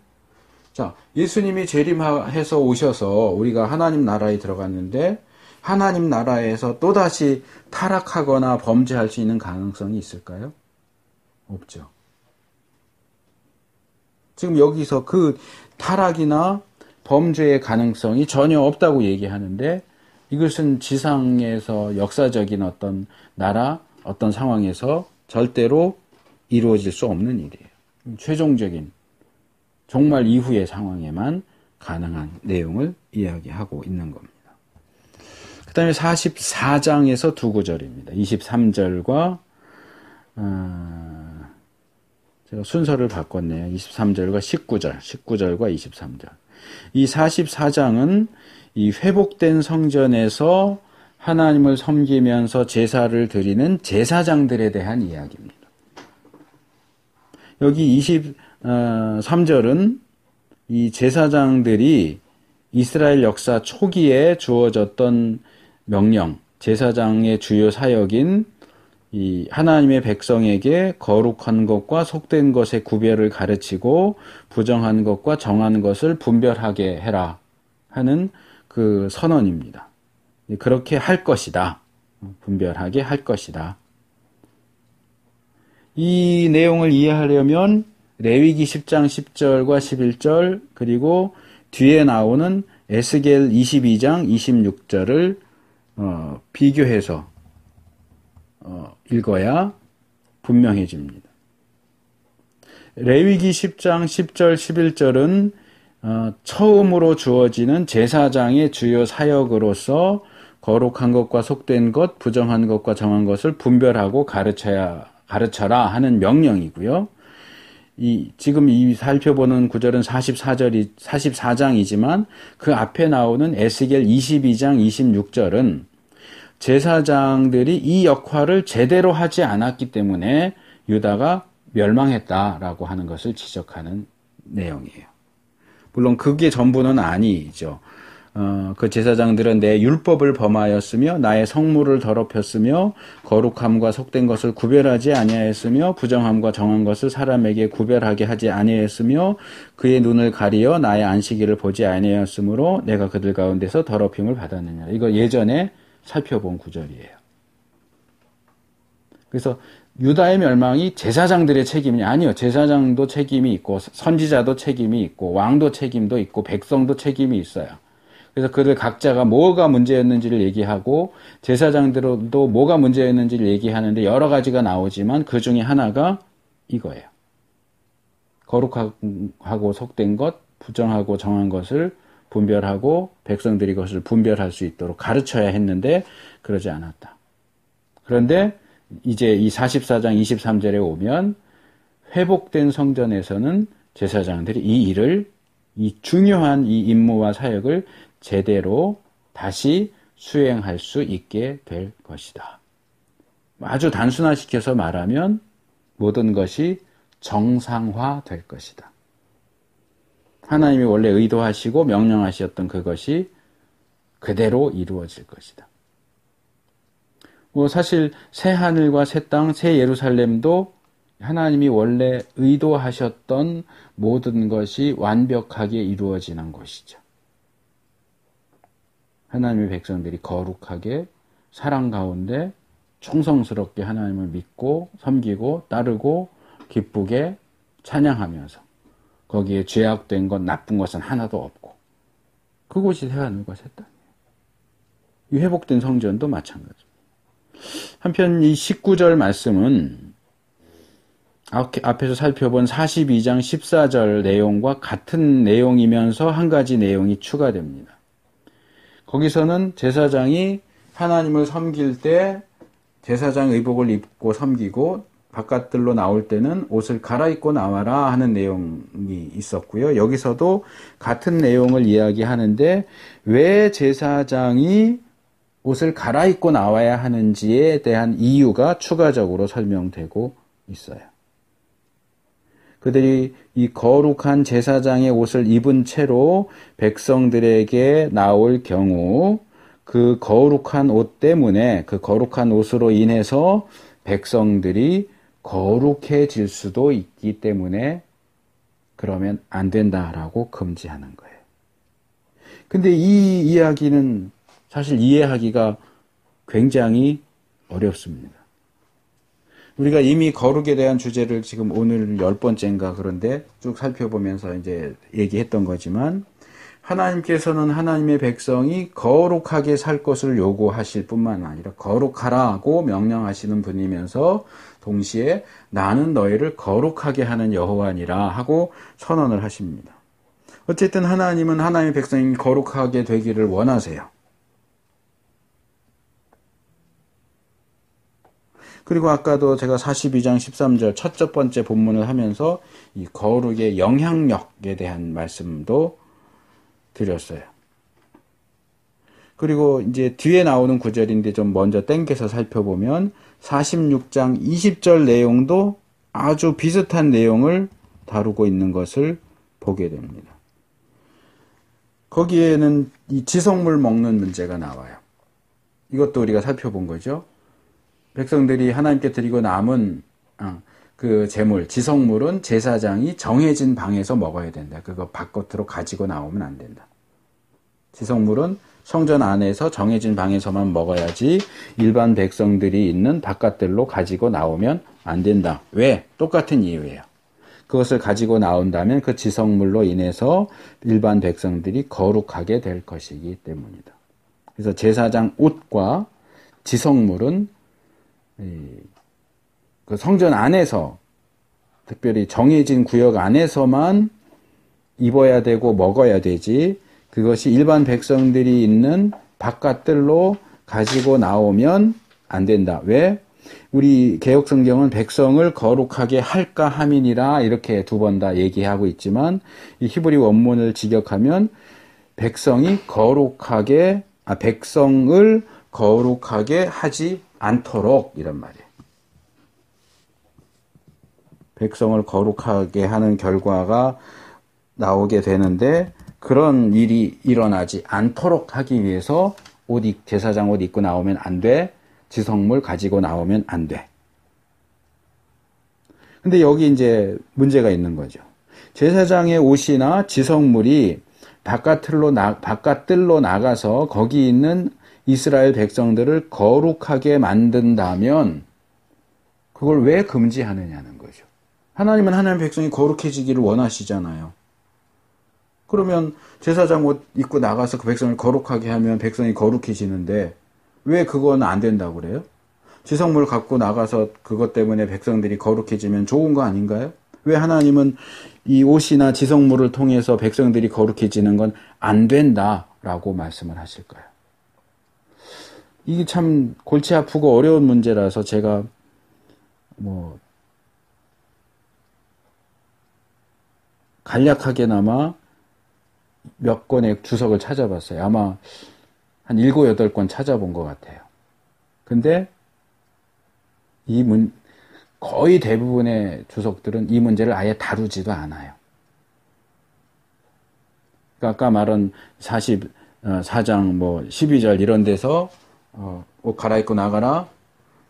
자, 예수님이 재림해서 오셔서 우리가 하나님 나라에 들어갔는데 하나님 나라에서 또다시 타락하거나 범죄할 수 있는 가능성이 있을까요? 없죠. 지금 여기서 그 타락이나 범죄의 가능성이 전혀 없다고 얘기하는데 이것은 지상에서 역사적인 어떤 나라, 어떤 상황에서 절대로 이루어질 수 없는 일이에요. 최종적인 정말 이후의 상황에만 가능한 내용을 이야기하고 있는 겁니다. 그 다음에 44장에서 두 구절입니다. 23절과 제가 순서를 바꿨네요. 23절과 19절과 23절. 이 44장은 이 회복된 성전에서 하나님을 섬기면서 제사를 드리는 제사장들에 대한 이야기입니다. 여기 23절은 이 제사장들이 이스라엘 역사 초기에 주어졌던 명령, 제사장의 주요 사역인 이 하나님의 백성에게 거룩한 것과 속된 것의 구별을 가르치고 부정한 것과 정한 것을 분별하게 해라 하는 그 선언입니다. 그렇게 할 것이다. 분별하게 할 것이다. 이 내용을 이해하려면 레위기 10장 10절과 11절 그리고 뒤에 나오는 에스겔 22장 26절을 비교해서 읽어야 분명해집니다. 레위기 10장 10절 11절은 처음으로 주어지는 제사장의 주요 사역으로서 거룩한 것과 속된 것, 부정한 것과 정한 것을 분별하고 가르쳐라 하는 명령이고요. 지금 살펴보는 구절은 44장이지만 그 앞에 나오는 에스겔 22장 26절은 제사장들이 이 역할을 제대로 하지 않았기 때문에 유다가 멸망했다라고 하는 것을 지적하는 내용이에요. 물론 그게 전부는 아니죠. 그 제사장들은 내 율법을 범하였으며 나의 성물을 더럽혔으며 거룩함과 속된 것을 구별하지 아니하였으며 부정함과 정한 것을 사람에게 구별하게 하지 아니하였으며 그의 눈을 가리어 나의 안식일을 보지 아니하였으므로 내가 그들 가운데서 더럽힘을 받았느니라. 이거 예전에 살펴본 구절이에요. 그래서 유다의 멸망이 제사장들의 책임이 아니요. 제사장도 책임이 있고 선지자도 책임이 있고 왕도 책임도 있고 백성도 책임이 있어요. 그래서 그들 각자가 뭐가 문제였는지를 얘기하고 제사장들도 뭐가 문제였는지를 얘기하는데 여러 가지가 나오지만 그 중에 하나가 이거예요. 거룩하고 속된 것, 부정하고 정한 것을 분별하고 백성들이 그것을 분별할 수 있도록 가르쳐야 했는데 그러지 않았다. 그런데 이제 이 44장 23절에 오면 회복된 성전에서는 제사장들이 이 일을 이 중요한 이 임무와 사역을 제대로 다시 수행할 수 있게 될 것이다. 아주 단순화시켜서 말하면 모든 것이 정상화될 것이다. 하나님이 원래 의도하시고 명령하셨던 그것이 그대로 이루어질 것이다. 뭐 사실 새 하늘과 새 땅, 새 예루살렘도 하나님이 원래 의도하셨던 모든 것이 완벽하게 이루어지는 것이죠. 하나님의 백성들이 거룩하게 사랑 가운데 충성스럽게 하나님을 믿고 섬기고 따르고 기쁘게 찬양하면서 거기에 죄악된 것, 나쁜 것은 하나도 없고 그곳이 새하늘과 새 땅이에요. 이 회복된 성전도 마찬가지입니다. 한편 이 19절 말씀은 앞에서 살펴본 42장 14절 내용과 같은 내용이면서 한 가지 내용이 추가됩니다. 거기서는 제사장이 하나님을 섬길 때 제사장 의복을 입고 섬기고 바깥들로 나올 때는 옷을 갈아입고 나와라 하는 내용이 있었고요. 여기서도 같은 내용을 이야기하는데 왜 제사장이 옷을 갈아입고 나와야 하는지에 대한 이유가 추가적으로 설명되고 있어요. 그들이 이 거룩한 제사장의 옷을 입은 채로 백성들에게 나올 경우 그 거룩한 옷 때문에 그 거룩한 옷으로 인해서 백성들이 거룩해질 수도 있기 때문에 그러면 안 된다라고 금지하는 거예요. 근데 이 이야기는 사실 이해하기가 굉장히 어렵습니다. 우리가 이미 거룩에 대한 주제를 지금 오늘 10번째인가 그런데 쭉 살펴보면서 이제 얘기했던 거지만 하나님께서는 하나님의 백성이 거룩하게 살 것을 요구하실 뿐만 아니라 거룩하라고 명령하시는 분이면서 동시에 나는 너희를 거룩하게 하는 여호와니라 하고 선언을 하십니다. 어쨌든 하나님은 하나님의 백성이 거룩하게 되기를 원하세요. 그리고 아까도 제가 42장 13절 첫 번째 본문을 하면서 이 거룩의 영향력에 대한 말씀도 드렸어요. 그리고 이제 뒤에 나오는 구절인데 좀 먼저 땡겨서 살펴보면 46장 20절 내용도 아주 비슷한 내용을 다루고 있는 것을 보게 됩니다. 거기에는 이 지성물 먹는 문제가 나와요. 이것도 우리가 살펴본 거죠. 백성들이 하나님께 드리고 남은 그 제물, 지성물은 제사장이 정해진 방에서 먹어야 된다. 그거 바깥으로 가지고 나오면 안 된다. 지성물은 성전 안에서 정해진 방에서만 먹어야지 일반 백성들이 있는 바깥들로 가지고 나오면 안 된다. 왜? 똑같은 이유예요. 그것을 가지고 나온다면 그 지성물로 인해서 일반 백성들이 거룩하게 될 것이기 때문이다. 그래서 제사장 옷과 지성물은 그 성전 안에서 특별히 정해진 구역 안에서만 입어야 되고 먹어야 되지 그것이 일반 백성들이 있는 바깥들로 가지고 나오면 안 된다. 왜? 우리 개역성경은 백성을 거룩하게 할까 함이니라 이렇게 두 번 다 얘기하고 있지만 이 히브리 원문을 직역하면 백성을 거룩하게 하지 않도록 이런 말이에요. 백성을 거룩하게 하는 결과가 나오게 되는데 그런 일이 일어나지 않도록 하기 위해서 제사장 옷 입고 나오면 안 돼. 지성물 가지고 나오면 안 돼. 근데 여기 이제 문제가 있는 거죠. 제사장의 옷이나 지성물이 바깥들로 나가서 거기 있는 이스라엘 백성들을 거룩하게 만든다면 그걸 왜 금지하느냐는 거죠. 하나님은 하나님의 백성이 거룩해지기를 원하시잖아요. 그러면 제사장 옷 입고 나가서 그 백성을 거룩하게 하면 백성이 거룩해지는데 왜 그건 안 된다고 그래요? 지성물 갖고 나가서 그것 때문에 백성들이 거룩해지면 좋은 거 아닌가요? 왜 하나님은 이 옷이나 지성물을 통해서 백성들이 거룩해지는 건 안 된다라고 말씀을 하실까요? 이게 참 골치 아프고 어려운 문제라서 제가 간략하게나마 몇 권의 주석을 찾아봤어요. 아마 한 7, 8권 찾아본 것 같아요. 근데 거의 대부분의 주석들은 이 문제를 아예 다루지도 않아요. 그러니까 아까 말한 4장 뭐 12절 이런 데서 옷 갈아입고 나가라,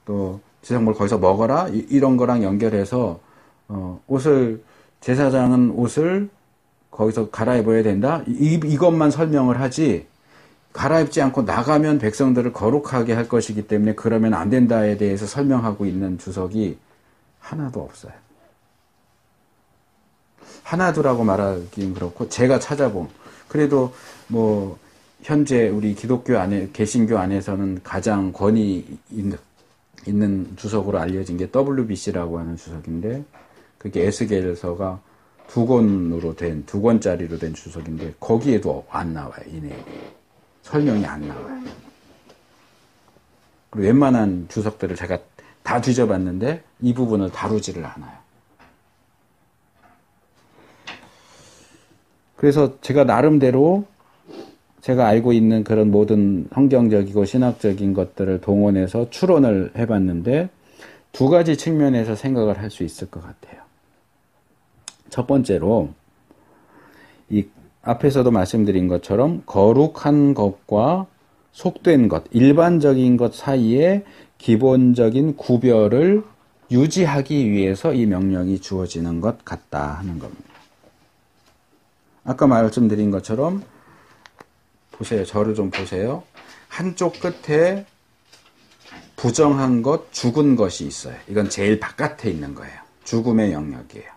또 지성물 거기서 먹어라, 이런 거랑 연결해서 옷을, 제사장은 옷을 거기서 갈아입어야 된다, 이것만 설명을 하지, 갈아입지 않고 나가면 백성들을 거룩하게 할 것이기 때문에 그러면 안 된다에 대해서 설명하고 있는 주석이 하나도 없어요. 하나도라고 말하기는 그렇고, 제가 찾아본, 그래도 뭐 현재 우리 기독교 안에, 개신교 안에서는 가장 권위 있는 주석으로 알려진 게 WBC라고 하는 주석인데, 그게 에스겔서가 두 권짜리로 된 주석인데, 거기에도 안 나와요, 이 내용이. 설명이 안 나와요. 그리고 웬만한 주석들을 제가 다 뒤져봤는데 이 부분을 다루지를 않아요. 그래서 제가 나름대로 제가 알고 있는 그런 모든 성경적이고 신학적인 것들을 동원해서 추론을 해봤는데 두 가지 측면에서 생각을 할 수 있을 것 같아요. 첫 번째로 이 앞에서도 말씀드린 것처럼 거룩한 것과 속된 것, 일반적인 것 사이에 기본적인 구별을 유지하기 위해서 이 명령이 주어지는 것 같다 하는 겁니다. 아까 말씀드린 것처럼 보세요. 저를 좀 보세요. 한쪽 끝에 부정한 것, 죽은 것이 있어요. 이건 제일 바깥에 있는 거예요. 죽음의 영역이에요.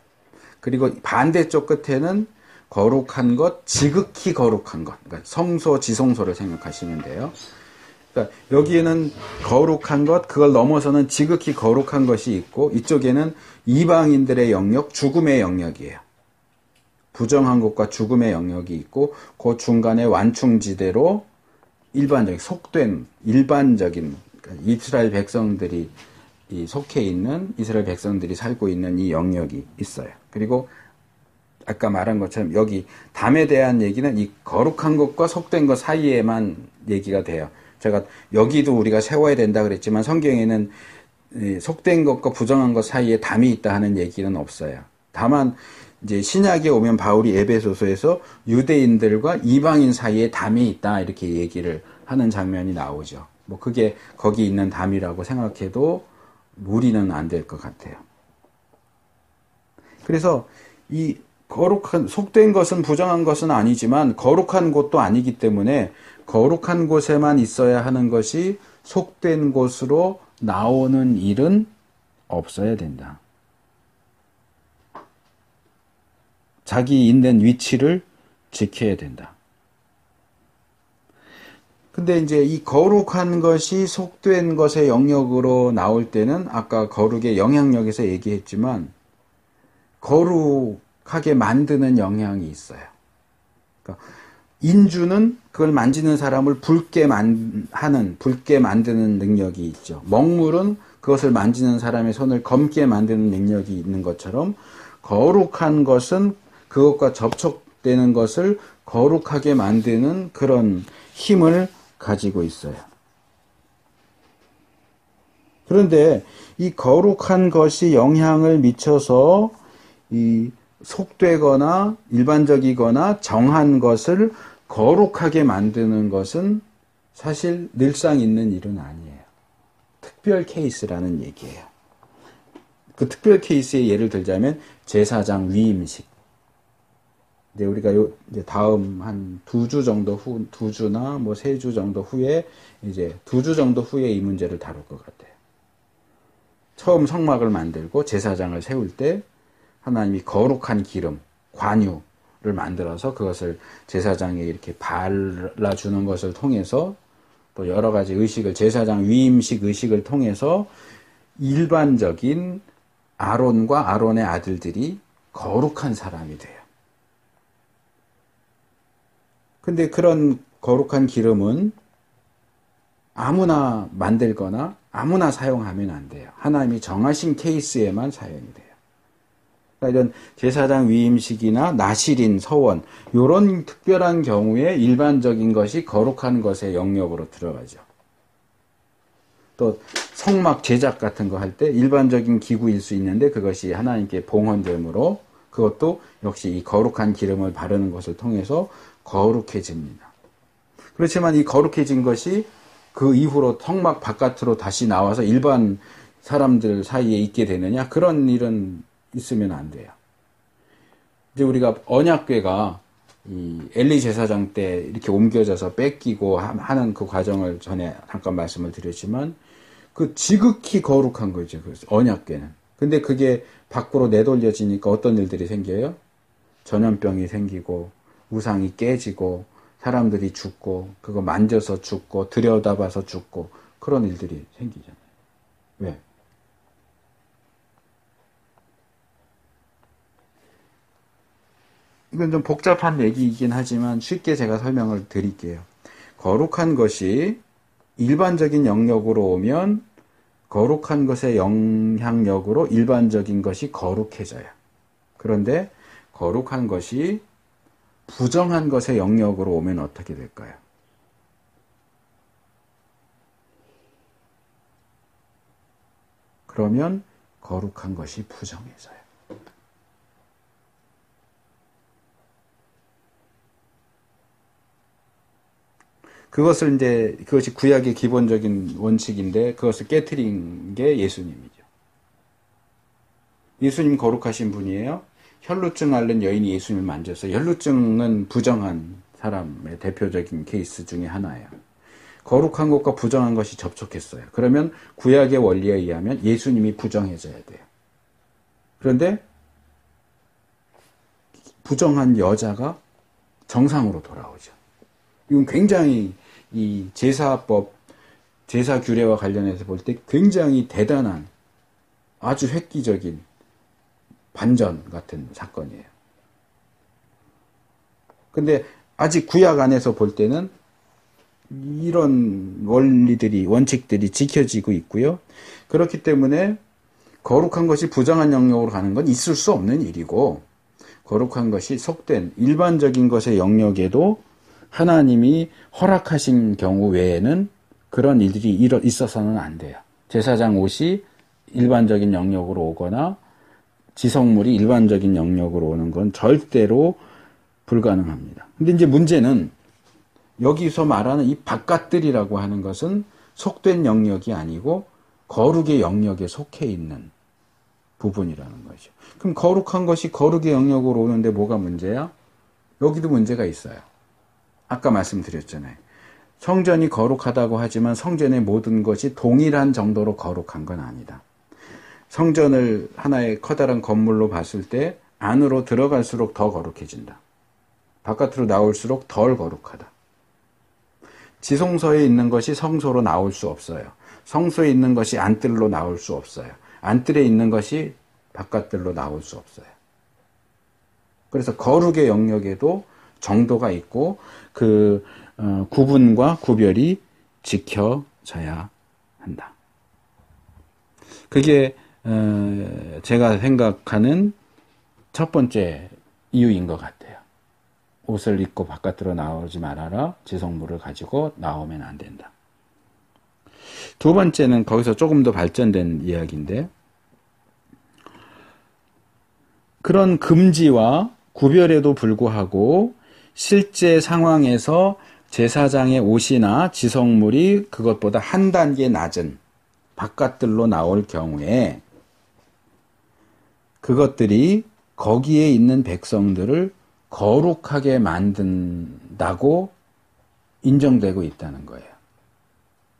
그리고 반대쪽 끝에는 거룩한 것, 지극히 거룩한 것. 그러니까 성소, 지성소를 생각하시면 돼요. 그러니까 여기에는 거룩한 것, 그걸 넘어서는 지극히 거룩한 것이 있고, 이쪽에는 이방인들의 영역, 죽음의 영역이에요. 부정한 것과 죽음의 영역이 있고, 그 중간에 완충지대로 일반적인, 속된, 일반적인, 그러니까 이스라엘 백성들이 속해 있는, 이스라엘 백성들이 살고 있는 이 영역이 있어요. 그리고 아까 말한 것처럼 여기 담에 대한 얘기는 이 거룩한 것과 속된 것 사이에만 얘기가 돼요. 제가 여기도 우리가 세워야 된다 그랬지만 성경에는 속된 것과 부정한 것 사이에 담이 있다 하는 얘기는 없어요. 다만 이제 신약에 오면 바울이 에베소서에서 유대인들과 이방인 사이에 담이 있다 이렇게 얘기를 하는 장면이 나오죠. 뭐 그게 거기 있는 담이라고 생각해도 무리는 안 될 것 같아요. 그래서 이 거룩한, 속된 것은 부정한 것은 아니지만 거룩한 곳도 아니기 때문에 거룩한 곳에만 있어야 하는 것이 속된 곳으로 나오는 일은 없어야 된다. 자기 있는 위치를 지켜야 된다. 근데 이제 이 거룩한 것이 속된 것의 영역으로 나올 때는 아까 거룩의 영향력에서 얘기했지만 거룩하게 만드는 영향이 있어요. 그러니까 인주는 그걸 만지는 사람을 붉게 만드는 능력이 있죠. 먹물은 그것을 만지는 사람의 손을 검게 만드는 능력이 있는 것처럼 거룩한 것은 그것과 접촉되는 것을 거룩하게 만드는 그런 힘을 가지고 있어요. 그런데 이 거룩한 것이 영향을 미쳐서 이 속되거나 일반적이거나 정한 것을 거룩하게 만드는 것은 사실 늘상 있는 일은 아니에요. 특별 케이스라는 얘기예요. 그 특별 케이스의 예를 들자면 제사장 위임식. 이제 우리가 이제 다음 한 2주 정도 후, 2주나 뭐 3주 정도 후에 이제 2주 정도 후에 이 문제를 다룰 것 같아요. 처음 성막을 만들고 제사장을 세울 때 하나님이 거룩한 기름, 관유를 만들어서 그것을 제사장에 이렇게 발라주는 것을 통해서 또 여러 가지 의식을, 제사장 위임식 의식을 통해서 일반적인 아론과 아론의 아들들이 거룩한 사람이 돼요. 근데 그런 거룩한 기름은 아무나 만들거나 아무나 사용하면 안 돼요. 하나님이 정하신 케이스에만 사용이 돼요. 그러니까 이런 제사장 위임식이나 나실인, 서원 이런 특별한 경우에 일반적인 것이 거룩한 것의 영역으로 들어가죠. 또 성막 제작 같은 거 할 때 일반적인 기구일 수 있는데 그것이 하나님께 봉헌됨으로 그것도 역시 이 거룩한 기름을 바르는 것을 통해서 거룩해집니다. 그렇지만 이 거룩해진 것이 그 이후로 성막 바깥으로 다시 나와서 일반 사람들 사이에 있게 되느냐? 그런 일은 있으면 안 돼요. 이제 우리가 언약궤가 이 엘리 제사장 때 이렇게 옮겨져서 뺏기고 하는 그 과정을 전에 잠깐 말씀을 드렸지만 그 지극히 거룩한 거죠. 그 언약궤는. 근데 그게 밖으로 내돌려지니까 어떤 일들이 생겨요? 전염병이 생기고 우상이 깨지고 사람들이 죽고 그거 만져서 죽고 들여다봐서 죽고 그런 일들이 생기잖아요. 왜? 이건 좀 복잡한 얘기이긴 하지만 쉽게 제가 설명을 드릴게요. 거룩한 것이 일반적인 영역으로 오면 거룩한 것의 영향력으로 일반적인 것이 거룩해져요. 그런데 거룩한 것이 부정한 것의 영역으로 오면 어떻게 될까요? 그러면 거룩한 것이 부정해져요. 그것이 구약의 기본적인 원칙인데 그것을 깨트린 게 예수님이죠. 예수님 거룩하신 분이에요. 혈루증 앓는 여인이 예수님을 만졌어요. 혈루증은 부정한 사람의 대표적인 케이스 중에 하나예요. 거룩한 것과 부정한 것이 접촉했어요. 그러면 구약의 원리에 의하면 예수님이 부정해져야 돼요. 그런데 부정한 여자가 정상으로 돌아오죠. 이건 굉장히 이 제사법, 제사 규례와 관련해서 볼 때 굉장히 대단한 아주 획기적인 반전 같은 사건이에요. 근데 아직 구약 안에서 볼 때는 이런 원리들이, 원칙들이 지켜지고 있고요. 그렇기 때문에 거룩한 것이 부정한 영역으로 가는 건 있을 수 없는 일이고, 거룩한 것이 속된 일반적인 것의 영역에도 하나님이 허락하신 경우 외에는 그런 일들이 있어서는 안 돼요. 제사장 옷이 일반적인 영역으로 오거나 지성물이 일반적인 영역으로 오는 건 절대로 불가능합니다. 근데 이제 문제는 여기서 말하는 이 바깥들이라고 하는 것은 속된 영역이 아니고 거룩의 영역에 속해 있는 부분이라는 거죠. 그럼 거룩한 것이 거룩의 영역으로 오는데 뭐가 문제야? 여기도 문제가 있어요. 아까 말씀드렸잖아요. 성전이 거룩하다고 하지만 성전의 모든 것이 동일한 정도로 거룩한 건 아니다. 성전을 하나의 커다란 건물로 봤을 때 안으로 들어갈수록 더 거룩해진다. 바깥으로 나올수록 덜 거룩하다. 지성소에 있는 것이 성소로 나올 수 없어요. 성소에 있는 것이 안뜰로 나올 수 없어요. 안뜰에 있는 것이 바깥뜰로 나올 수 없어요. 그래서 거룩의 영역에도 정도가 있고 그 구분과 구별이 지켜져야 한다. 그게 제가 생각하는 첫 번째 이유인 것 같아요. 옷을 입고 바깥으로 나오지 말아라. 지성물을 가지고 나오면 안 된다. 두 번째는 거기서 조금 더 발전된 이야기인데, 그런 금지와 구별에도 불구하고 실제 상황에서 제사장의 옷이나 지성물이 그것보다 한 단계 낮은 바깥들로 나올 경우에 그것들이 거기에 있는 백성들을 거룩하게 만든다고 인정되고 있다는 거예요.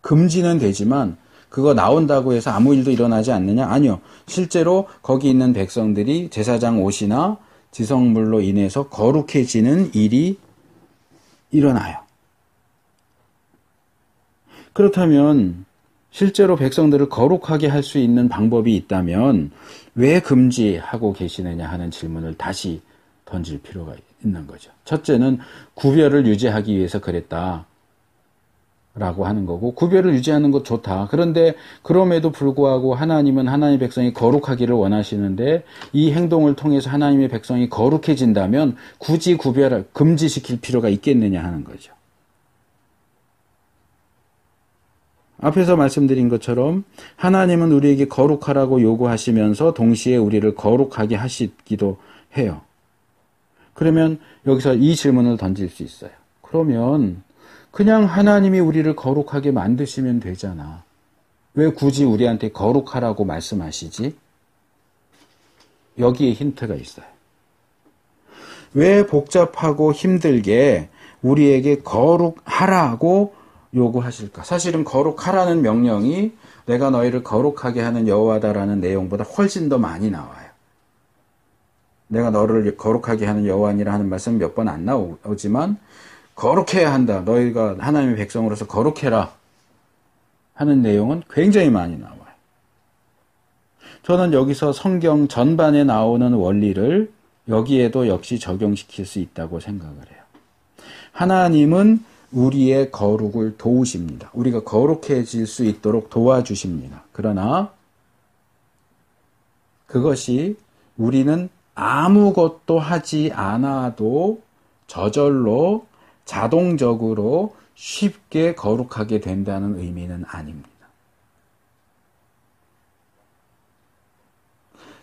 금지는 되지만 그거 나온다고 해서 아무 일도 일어나지 않느냐? 아니요. 실제로 거기 있는 백성들이 제사장 옷이나 지성물로 인해서 거룩해지는 일이 일어나요. 그렇다면 실제로 백성들을 거룩하게 할 수 있는 방법이 있다면 왜 금지하고 계시느냐 하는 질문을 다시 던질 필요가 있는 거죠. 첫째는 구별을 유지하기 위해서 그랬다 라고 하는 거고, 구별을 유지하는 것 좋다. 그런데 그럼에도 불구하고 하나님은 하나님의 백성이 거룩하기를 원하시는데 이 행동을 통해서 하나님의 백성이 거룩해진다면 굳이 구별을 금지시킬 필요가 있겠느냐 하는 거죠. 앞에서 말씀드린 것처럼 하나님은 우리에게 거룩하라고 요구하시면서 동시에 우리를 거룩하게 하시기도 해요. 그러면 여기서 이 질문을 던질 수 있어요. 그러면 그냥 하나님이 우리를 거룩하게 만드시면 되잖아. 왜 굳이 우리한테 거룩하라고 말씀하시지? 여기에 힌트가 있어요. 왜 복잡하고 힘들게 우리에게 거룩하라고 요구하실까? 사실은 거룩하라는 명령이 내가 너희를 거룩하게 하는 여호와다라는 내용보다 훨씬 더 많이 나와요. 내가 너를 거룩하게 하는 여호와니라 하는 말씀 몇 번 안 나오지만 거룩해야 한다. 너희가 하나님의 백성으로서 거룩해라 하는 내용은 굉장히 많이 나와요. 저는 여기서 성경 전반에 나오는 원리를 여기에도 역시 적용시킬 수 있다고 생각을 해요. 하나님은 우리의 거룩을 도우십니다. 우리가 거룩해질 수 있도록 도와주십니다. 그러나 그것이 우리는 아무것도 하지 않아도 저절로 자동적으로 쉽게 거룩하게 된다는 의미는 아닙니다.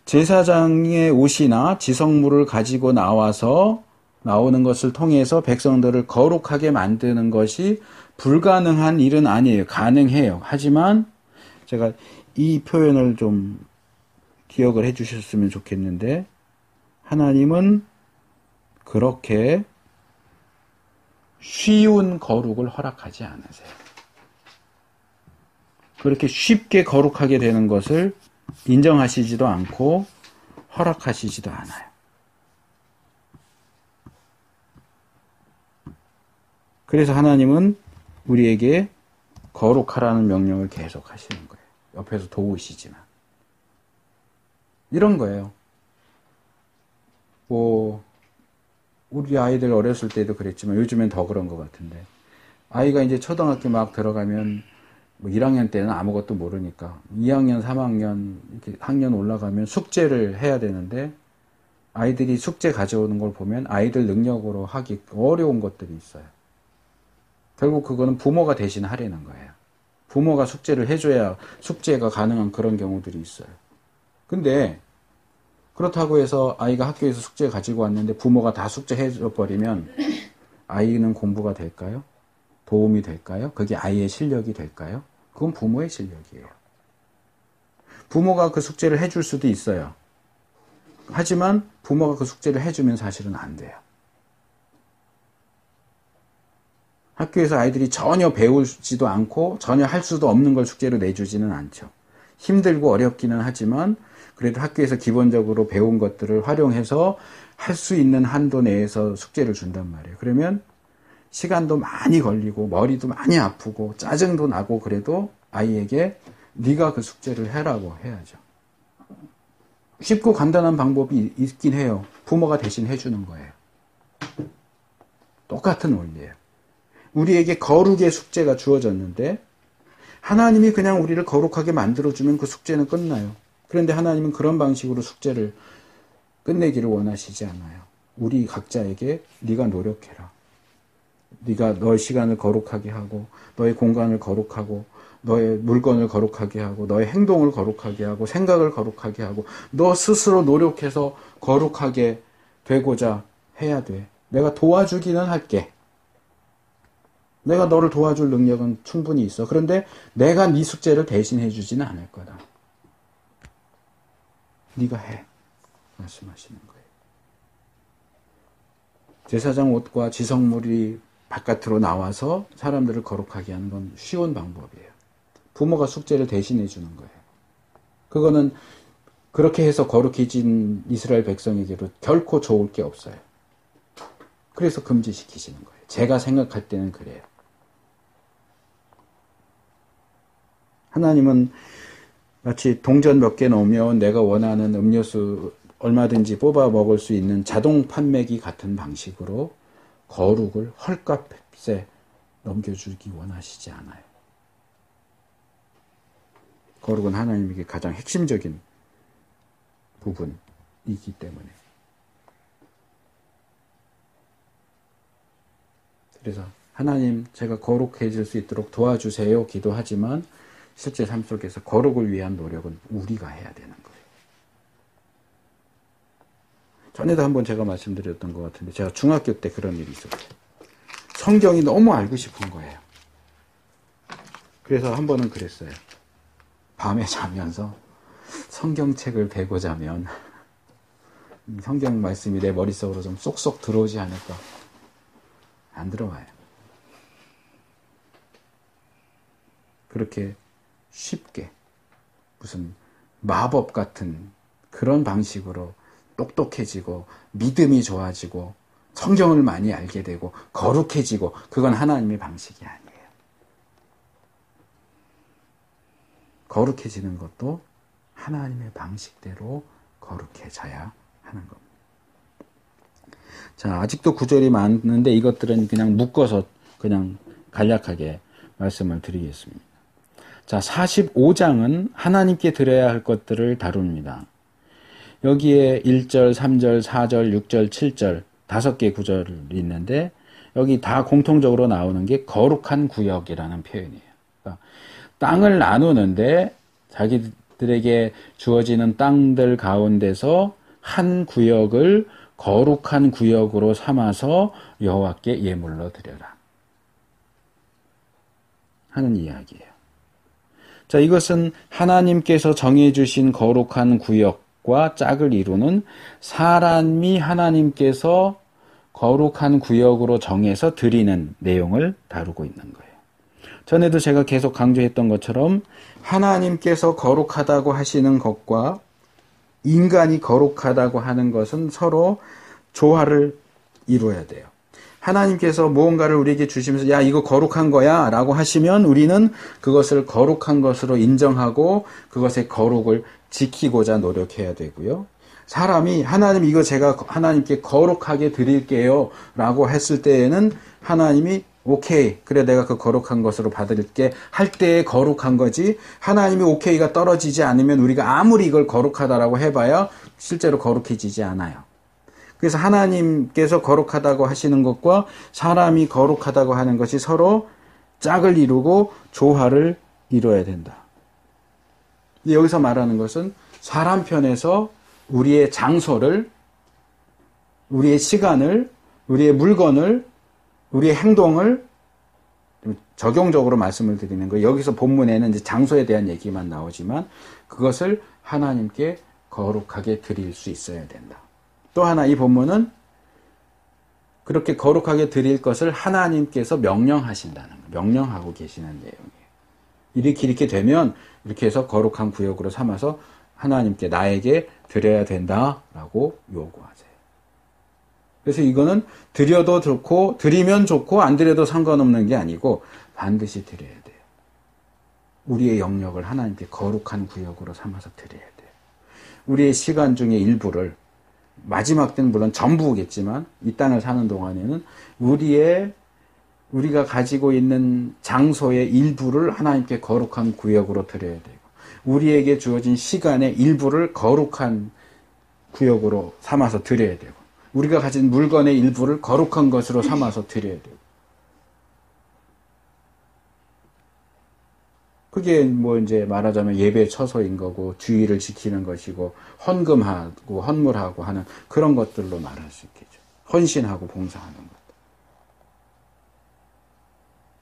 제사장의 옷이나 지성물을 가지고 나와서 나오는 것을 통해서 백성들을 거룩하게 만드는 것이 불가능한 일은 아니에요. 가능해요. 하지만 제가 이 표현을 좀 기억을 해 주셨으면 좋겠는데, 하나님은 그렇게 쉬운 거룩을 허락하지 않으세요. 그렇게 쉽게 거룩하게 되는 것을 인정하시지도 않고 허락하시지도 않아요. 그래서 하나님은 우리에게 거룩하라는 명령을 계속 하시는 거예요. 옆에서 도우시지만. 이런 거예요. 우리 아이들 어렸을 때도 그랬지만 요즘엔 더 그런 것 같은데, 아이가 이제 초등학교 막 들어가면 1학년 때는 아무것도 모르니까 2학년, 3학년 이렇게 학년 올라가면 숙제를 해야 되는데, 아이들이 숙제 가져오는 걸 보면 아이들 능력으로 하기 어려운 것들이 있어요. 결국 그거는 부모가 대신 하려는 거예요. 부모가 숙제를 해줘야 숙제가 가능한 그런 경우들이 있어요. 근데 그렇다고 해서 아이가 학교에서 숙제 가지고 왔는데 부모가 다 숙제 해줘버리면 아이는 공부가 될까요? 도움이 될까요? 그게 아이의 실력이 될까요? 그건 부모의 실력이에요. 부모가 그 숙제를 해줄 수도 있어요. 하지만 부모가 그 숙제를 해주면 사실은 안 돼요. 학교에서 아이들이 전혀 배우지도 않고 전혀 할 수도 없는 걸 숙제로 내주지는 않죠. 힘들고 어렵기는 하지만 그래도 학교에서 기본적으로 배운 것들을 활용해서 할 수 있는 한도 내에서 숙제를 준단 말이에요. 그러면 시간도 많이 걸리고 머리도 많이 아프고 짜증도 나고 그래도 아이에게 네가 그 숙제를 해라고 해야죠. 쉽고 간단한 방법이 있긴 해요. 부모가 대신 해주는 거예요. 똑같은 원리예요. 우리에게 거룩의 숙제가 주어졌는데 하나님이 그냥 우리를 거룩하게 만들어주면 그 숙제는 끝나요. 그런데 하나님은 그런 방식으로 숙제를 끝내기를 원하시지 않아요. 우리 각자에게 네가 노력해라. 네가 너의 시간을 거룩하게 하고 너의 공간을 거룩하고 너의 물건을 거룩하게 하고 너의 행동을 거룩하게 하고 생각을 거룩하게 하고 너 스스로 노력해서 거룩하게 되고자 해야 돼. 내가 도와주기는 할게. 내가 너를 도와줄 능력은 충분히 있어. 그런데 내가 네 숙제를 대신해 주지는 않을 거다. 네가 해. 말씀하시는 거예요. 제사장 옷과 지성물이 바깥으로 나와서 사람들을 거룩하게 하는 건 쉬운 방법이에요. 부모가 숙제를 대신해 주는 거예요. 그거는 그렇게 해서 거룩해진 이스라엘 백성에게도 결코 좋을 게 없어요. 그래서 금지시키시는 거예요. 제가 생각할 때는 그래요. 하나님은 마치 동전 몇 개 넣으면 내가 원하는 음료수 얼마든지 뽑아 먹을 수 있는 자동 판매기 같은 방식으로 거룩을 헐값에 넘겨주기 원하시지 않아요. 거룩은 하나님에게 가장 핵심적인 부분이기 때문에. 그래서 하나님, 제가 거룩해질 수 있도록 도와주세요 기도하지만 실제 삶 속에서 거룩을 위한 노력은 우리가 해야 되는 거예요. 전에도 한번 제가 말씀드렸던 것 같은데 제가 중학교 때 그런 일이 있었어요. 성경이 너무 알고 싶은 거예요. 그래서 한 번은 그랬어요. 밤에 자면서 성경책을 베고 자면 성경 말씀이 내 머릿속으로 좀 쏙쏙 들어오지 않을까. 안 들어와요. 그렇게 쉽게 무슨 마법 같은 그런 방식으로 똑똑해지고 믿음이 좋아지고 성경을 많이 알게 되고 거룩해지고 그건 하나님의 방식이 아니에요. 거룩해지는 것도 하나님의 방식대로 거룩해져야 하는 겁니다. 자, 아직도 구절이 많은데 이것들은 그냥 묶어서 그냥 간략하게 말씀을 드리겠습니다. 자, 45장은 하나님께 드려야 할 것들을 다룹니다. 여기에 1절, 3절, 4절, 6절, 7절 5개 구절이 있는데 여기 다 공통적으로 나오는 게 거룩한 구역이라는 표현이에요. 그러니까 땅을 나누는데 자기들에게 주어지는 땅들 가운데서 한 구역을 거룩한 구역으로 삼아서 여호와께 예물로 드려라 하는 이야기예요. 자, 이것은 하나님께서 정해주신 거룩한 구역과 짝을 이루는 사람이 하나님께서 거룩한 구역으로 정해서 드리는 내용을 다루고 있는 거예요. 전에도 제가 계속 강조했던 것처럼 하나님께서 거룩하다고 하시는 것과 인간이 거룩하다고 하는 것은 서로 조화를 이루어야 돼요. 하나님께서 무언가를 우리에게 주시면서 야, 이거 거룩한 거야 라고 하시면 우리는 그것을 거룩한 것으로 인정하고 그것의 거룩을 지키고자 노력해야 되고요. 사람이 하나님 이거 제가 하나님께 거룩하게 드릴게요 라고 했을 때에는 하나님이 오케이, 그래 내가 그 거룩한 것으로 받을게 할 때에 거룩한 거지, 하나님이 오케이가 떨어지지 않으면 우리가 아무리 이걸 거룩하다라고 해봐야 실제로 거룩해지지 않아요. 그래서 하나님께서 거룩하다고 하시는 것과 사람이 거룩하다고 하는 것이 서로 짝을 이루고 조화를 이루어야 된다. 여기서 말하는 것은 사람 편에서 우리의 장소를, 우리의 시간을, 우리의 물건을, 우리의 행동을 적용적으로 말씀을 드리는 거예요. 여기서 본문에는 이제 장소에 대한 얘기만 나오지만 그것을 하나님께 거룩하게 드릴 수 있어야 된다. 또 하나 이 본문은 그렇게 거룩하게 드릴 것을 하나님께서 명령하신다는 거예요. 명령하고 계시는 내용이에요. 이렇게 되면 이렇게 해서 거룩한 구역으로 삼아서 하나님께 나에게 드려야 된다라고 요구하세요. 그래서 이거는 드려도 좋고 드리면 좋고 안 드려도 상관없는 게 아니고 반드시 드려야 돼요. 우리의 영역을 하나님께 거룩한 구역으로 삼아서 드려야 돼요. 우리의 시간 중에 일부를, 마지막 때는 물론 전부겠지만 이 땅을 사는 동안에는 우리가 가지고 있는 장소의 일부를 하나님께 거룩한 구역으로 드려야 되고 우리에게 주어진 시간의 일부를 거룩한 구역으로 삼아서 드려야 되고 우리가 가진 물건의 일부를 거룩한 것으로 삼아서 드려야 되고 그게 뭐 이제 말하자면 예배 처소인 거고 주의를 지키는 것이고 헌금하고 헌물하고 하는 그런 것들로 말할 수 있겠죠. 헌신하고 봉사하는 것.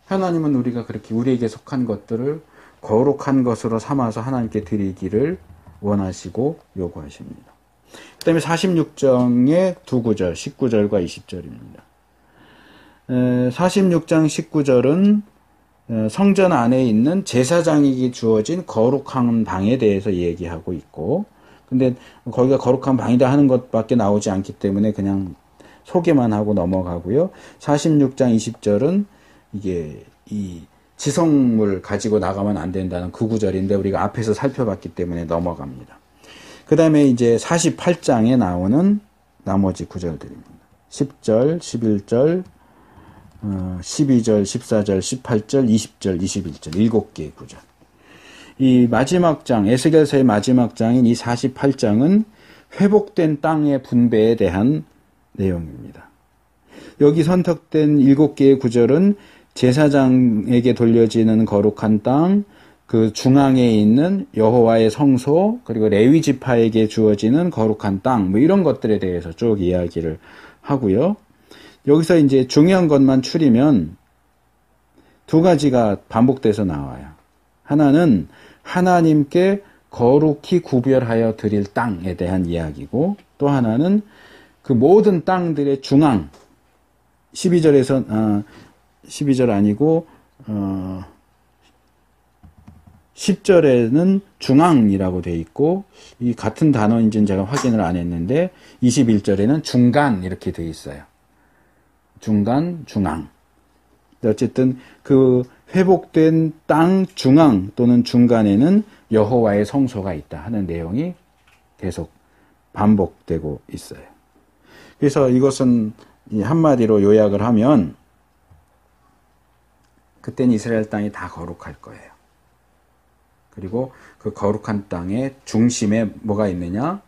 하나님은 우리가 그렇게 우리에게 속한 것들을 거룩한 것으로 삼아서 하나님께 드리기를 원하시고 요구하십니다. 그 다음에 46장의 두 구절, 19절과 20절입니다. 46장 19절은 성전 안에 있는 제사장에게 주어진 거룩한 방에 대해서 얘기하고 있고, 근데 거기가 거룩한 방이다 하는 것밖에 나오지 않기 때문에 그냥 소개만 하고 넘어가고요. 46장 20절은 이게 이 지성물 가지고 나가면 안 된다는 그 구절인데 우리가 앞에서 살펴봤기 때문에 넘어갑니다. 그 다음에 이제 48장에 나오는 나머지 구절들입니다. 10절, 11절, 12절, 14절, 18절, 20절, 21절 7개의 구절. 이 마지막 장, 에스겔서의 마지막 장인 이 48장은 회복된 땅의 분배에 대한 내용입니다. 여기 선택된 7개의 구절은 제사장에게 돌려지는 거룩한 땅, 그 중앙에 있는 여호와의 성소, 그리고 레위 지파에게 주어지는 거룩한 땅, 뭐 이런 것들에 대해서 쭉 이야기를 하고요. 여기서 이제 중요한 것만 추리면 두 가지가 반복돼서 나와요. 하나는 하나님께 거룩히 구별하여 드릴 땅에 대한 이야기고, 또 하나는 그 모든 땅들의 중앙, 12절에서 12절 아니고 10절에는 중앙이라고 돼 있고, 이 같은 단어인지는 제가 확인을 안 했는데 21절에는 중간 이렇게 돼 있어요. 중간, 중앙. 어쨌든 그 회복된 땅 중앙 또는 중간에는 여호와의 성소가 있다 하는 내용이 계속 반복되고 있어요. 그래서 이것은 한마디로 요약을 하면, 그때는 이스라엘 땅이 다 거룩할 거예요. 그리고 그 거룩한 땅의 중심에 뭐가 있느냐?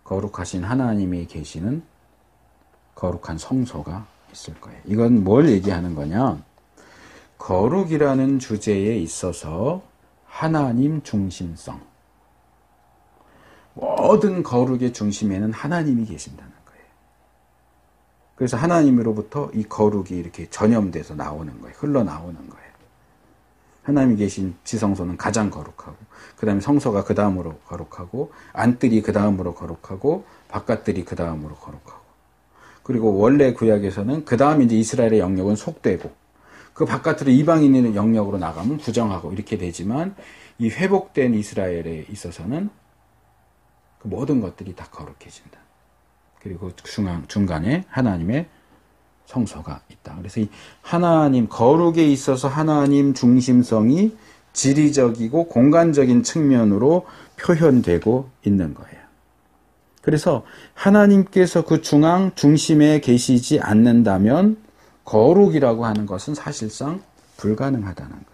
거룩하신 하나님이 계시는 거룩한 성소가 있을 거예요. 이건 뭘 얘기하는 거냐? 거룩이라는 주제에 있어서 하나님 중심성, 모든 거룩의 중심에는 하나님이 계신다는 거예요. 그래서 하나님으로부터 이 거룩이 이렇게 전염돼서 나오는 거예요. 흘러나오는 거예요. 하나님이 계신 지성소는 가장 거룩하고, 그 다음에 성소가 그 다음으로 거룩하고, 안뜰이 그 다음으로 거룩하고, 바깥뜰이 그 다음으로 거룩하고, 그리고 원래 구약에서는 그 다음 이제 이스라엘의 영역은 속되고, 그 바깥으로 이방인의 영역으로 나가면 부정하고 이렇게 되지만, 이 회복된 이스라엘에 있어서는 그 모든 것들이 다 거룩해진다. 그리고 중간에 하나님의 성소가 있다. 그래서 이 하나님, 거룩에 있어서 하나님 중심성이 지리적이고 공간적인 측면으로 표현되고 있는 거예요. 그래서 하나님께서 그 중심에 계시지 않는다면 거룩이라고 하는 것은 사실상 불가능하다는 거예요.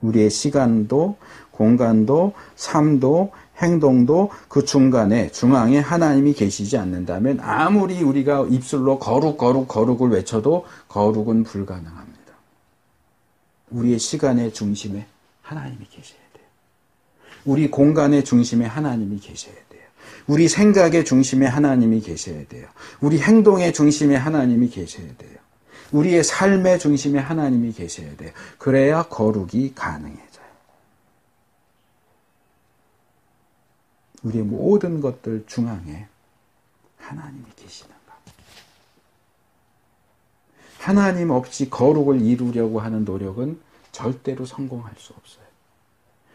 우리의 시간도, 공간도, 삶도, 행동도 그 중앙에 하나님이 계시지 않는다면 아무리 우리가 입술로 거룩을 외쳐도 거룩은 불가능합니다. 우리의 시간의 중심에 하나님이 계셔야 돼요. 우리 공간의 중심에 하나님이 계셔야 돼요. 우리 생각의 중심에 하나님이 계셔야 돼요. 우리 행동의 중심에 하나님이 계셔야 돼요. 우리의 삶의 중심에 하나님이 계셔야 돼요. 그래야 거룩이 가능해져요. 우리의 모든 것들 중앙에 하나님이 계시는 것. 하나님 없이 거룩을 이루려고 하는 노력은 절대로 성공할 수 없어요.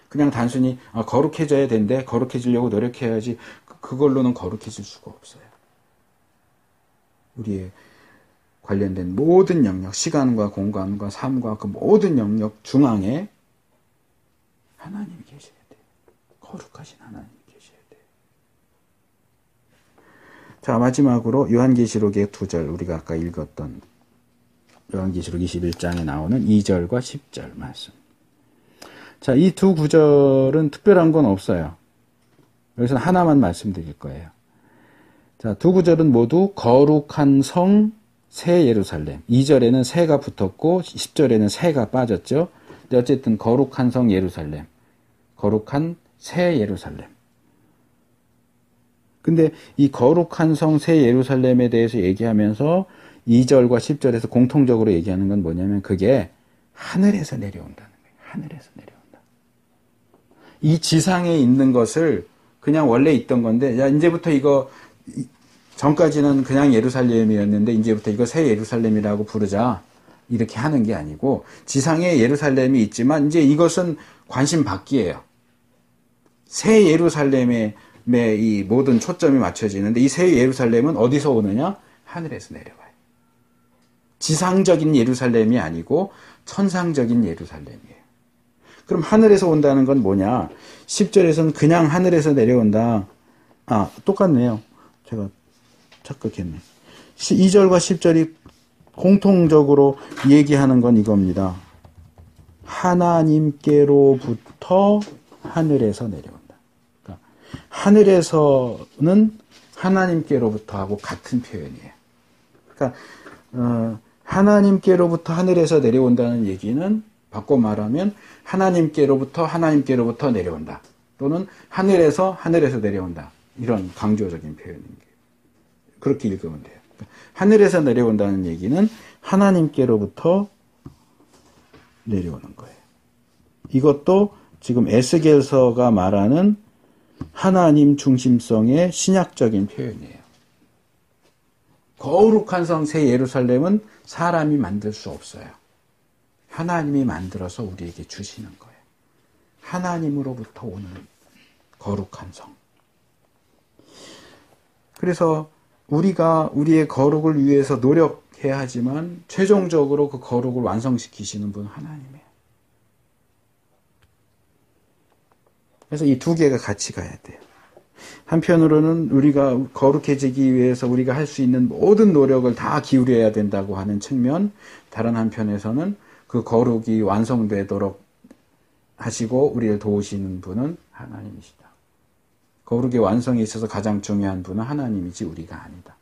그냥 단순히 거룩해져야 되는데 거룩해지려고 노력해야지, 그걸로는 거룩해질 수가 없어요. 우리의 관련된 모든 영역, 시간과 공간과 삶과 그 모든 영역 중앙에 하나님이 계셔야 돼요. 거룩하신 하나님이 계셔야 돼요. 자, 마지막으로 요한계시록의 2절, 우리가 아까 읽었던 요한계시록 21장에 나오는 2절과 10절 말씀. 자, 이 두 구절은 특별한 건 없어요. 여기서는 하나만 말씀드릴 거예요. 자, 두 구절은 모두 거룩한 성, 새 예루살렘. 2절에는 새가 붙었고 10절에는 새가 빠졌죠. 근데 어쨌든 거룩한 성 예루살렘, 거룩한 새 예루살렘. 근데 이 거룩한 성 새 예루살렘에 대해서 얘기하면서 2절과 10절에서 공통적으로 얘기하는 건 뭐냐면 그게 하늘에서 내려온다는 거예요. 하늘에서 내려온다. 이 지상에 있는 것을 그냥 원래 있던 건데, 야, 이제부터 이거, 전까지는 그냥 예루살렘이었는데 이제부터 이거 새 예루살렘이라고 부르자, 이렇게 하는 게 아니고, 지상에 예루살렘이 있지만 이제 이것은 관심 밖이에요. 새 예루살렘에 이 모든 초점이 맞춰지는데, 이 새 예루살렘은 어디서 오느냐? 하늘에서 내려와요. 지상적인 예루살렘이 아니고 천상적인 예루살렘이에요. 그럼 하늘에서 온다는 건 뭐냐? 10절에서는 그냥 하늘에서 내려온다. 똑같네요. 제가 착각했네. 2절과 10절이 공통적으로 얘기하는 건 이겁니다. 하나님께로부터 하늘에서 내려온다. 그러니까 하늘에서는 하나님께로부터 하고 같은 표현이에요. 그러니까 하나님께로부터 하늘에서 내려온다는 얘기는 바꿔 말하면 하나님께로부터 내려온다. 또는 하늘에서 내려온다. 이런 강조적인 표현입니다. 그렇게 읽으면 돼요. 하늘에서 내려온다는 얘기는 하나님께로부터 내려오는 거예요. 이것도 지금 에스겔서가 말하는 하나님 중심성의 신약적인 표현이에요. 거룩한 성 새 예루살렘은 사람이 만들 수 없어요. 하나님이 만들어서 우리에게 주시는 거예요. 하나님으로부터 오는 거룩한 성. 그래서 우리가 우리의 거룩을 위해서 노력해야 하지만 최종적으로 그 거룩을 완성시키시는 분은 하나님이에요. 그래서 이 두 개가 같이 가야 돼요. 한편으로는 우리가 거룩해지기 위해서 우리가 할 수 있는 모든 노력을 다 기울여야 된다고 하는 측면, 다른 한편에서는 그 거룩이 완성되도록 하시고 우리를 도우시는 분은 하나님이시다. 거룩의 완성에 있어서 가장 중요한 분은 하나님이지 우리가 아니다.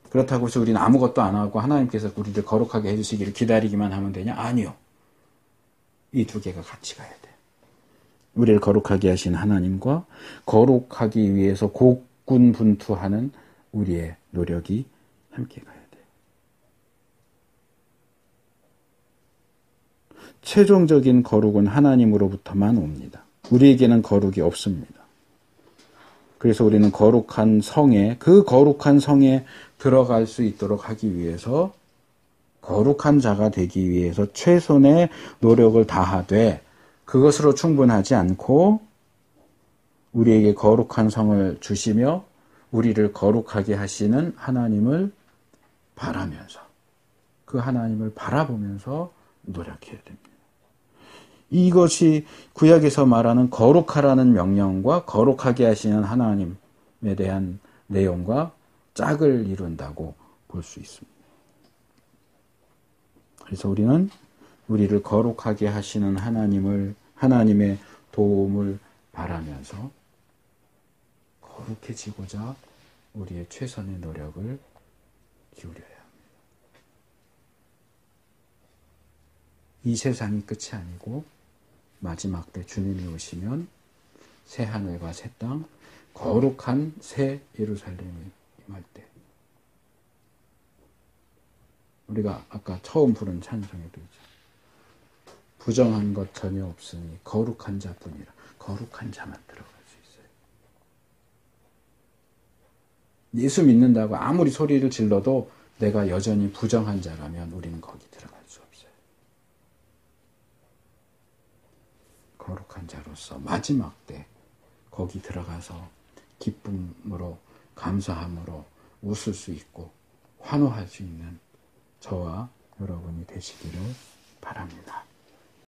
그렇다고 해서 우리는 아무것도 안 하고 하나님께서 우리를 거룩하게 해주시기를 기다리기만 하면 되냐? 아니요. 이 두 개가 같이 가야 돼요. 우리를 거룩하게 하신 하나님과 거룩하기 위해서 고군분투하는 우리의 노력이 함께 가야 돼요. 최종적인 거룩은 하나님으로부터만 옵니다. 우리에게는 거룩이 없습니다. 그래서 우리는 거룩한 성에, 그 거룩한 성에 들어갈 수 있도록 하기 위해서, 거룩한 자가 되기 위해서 최선의 노력을 다하되 그것으로 충분하지 않고 우리에게 거룩한 성을 주시며 우리를 거룩하게 하시는 하나님을 바라면서, 그 하나님을 바라보면서 노력해야 됩니다. 이것이 구약에서 말하는 거룩하라는 명령과 거룩하게 하시는 하나님에 대한 내용과 짝을 이룬다고 볼 수 있습니다. 그래서 우리는 우리를 거룩하게 하시는 하나님의 도움을 바라면서 거룩해지고자 우리의 최선의 노력을 기울여야 합니다. 이 세상이 끝이 아니고 마지막 때 주님이 오시면 새 하늘과 새 땅, 거룩한 새 예루살렘이 임할 때, 우리가 아까 처음 부른 찬송에도 있죠. 부정한 것 전혀 없으니 거룩한 자뿐이라. 거룩한 자만 들어갈 수 있어요. 예수 믿는다고 아무리 소리를 질러도 내가 여전히 부정한 자라면 우리는 거기 들어갈 수 없어요. 거룩한 자로서 마지막 때 거기 들어가서 기쁨으로, 감사함으로 웃을 수 있고 환호할 수 있는 저와 여러분이 되시기를 바랍니다.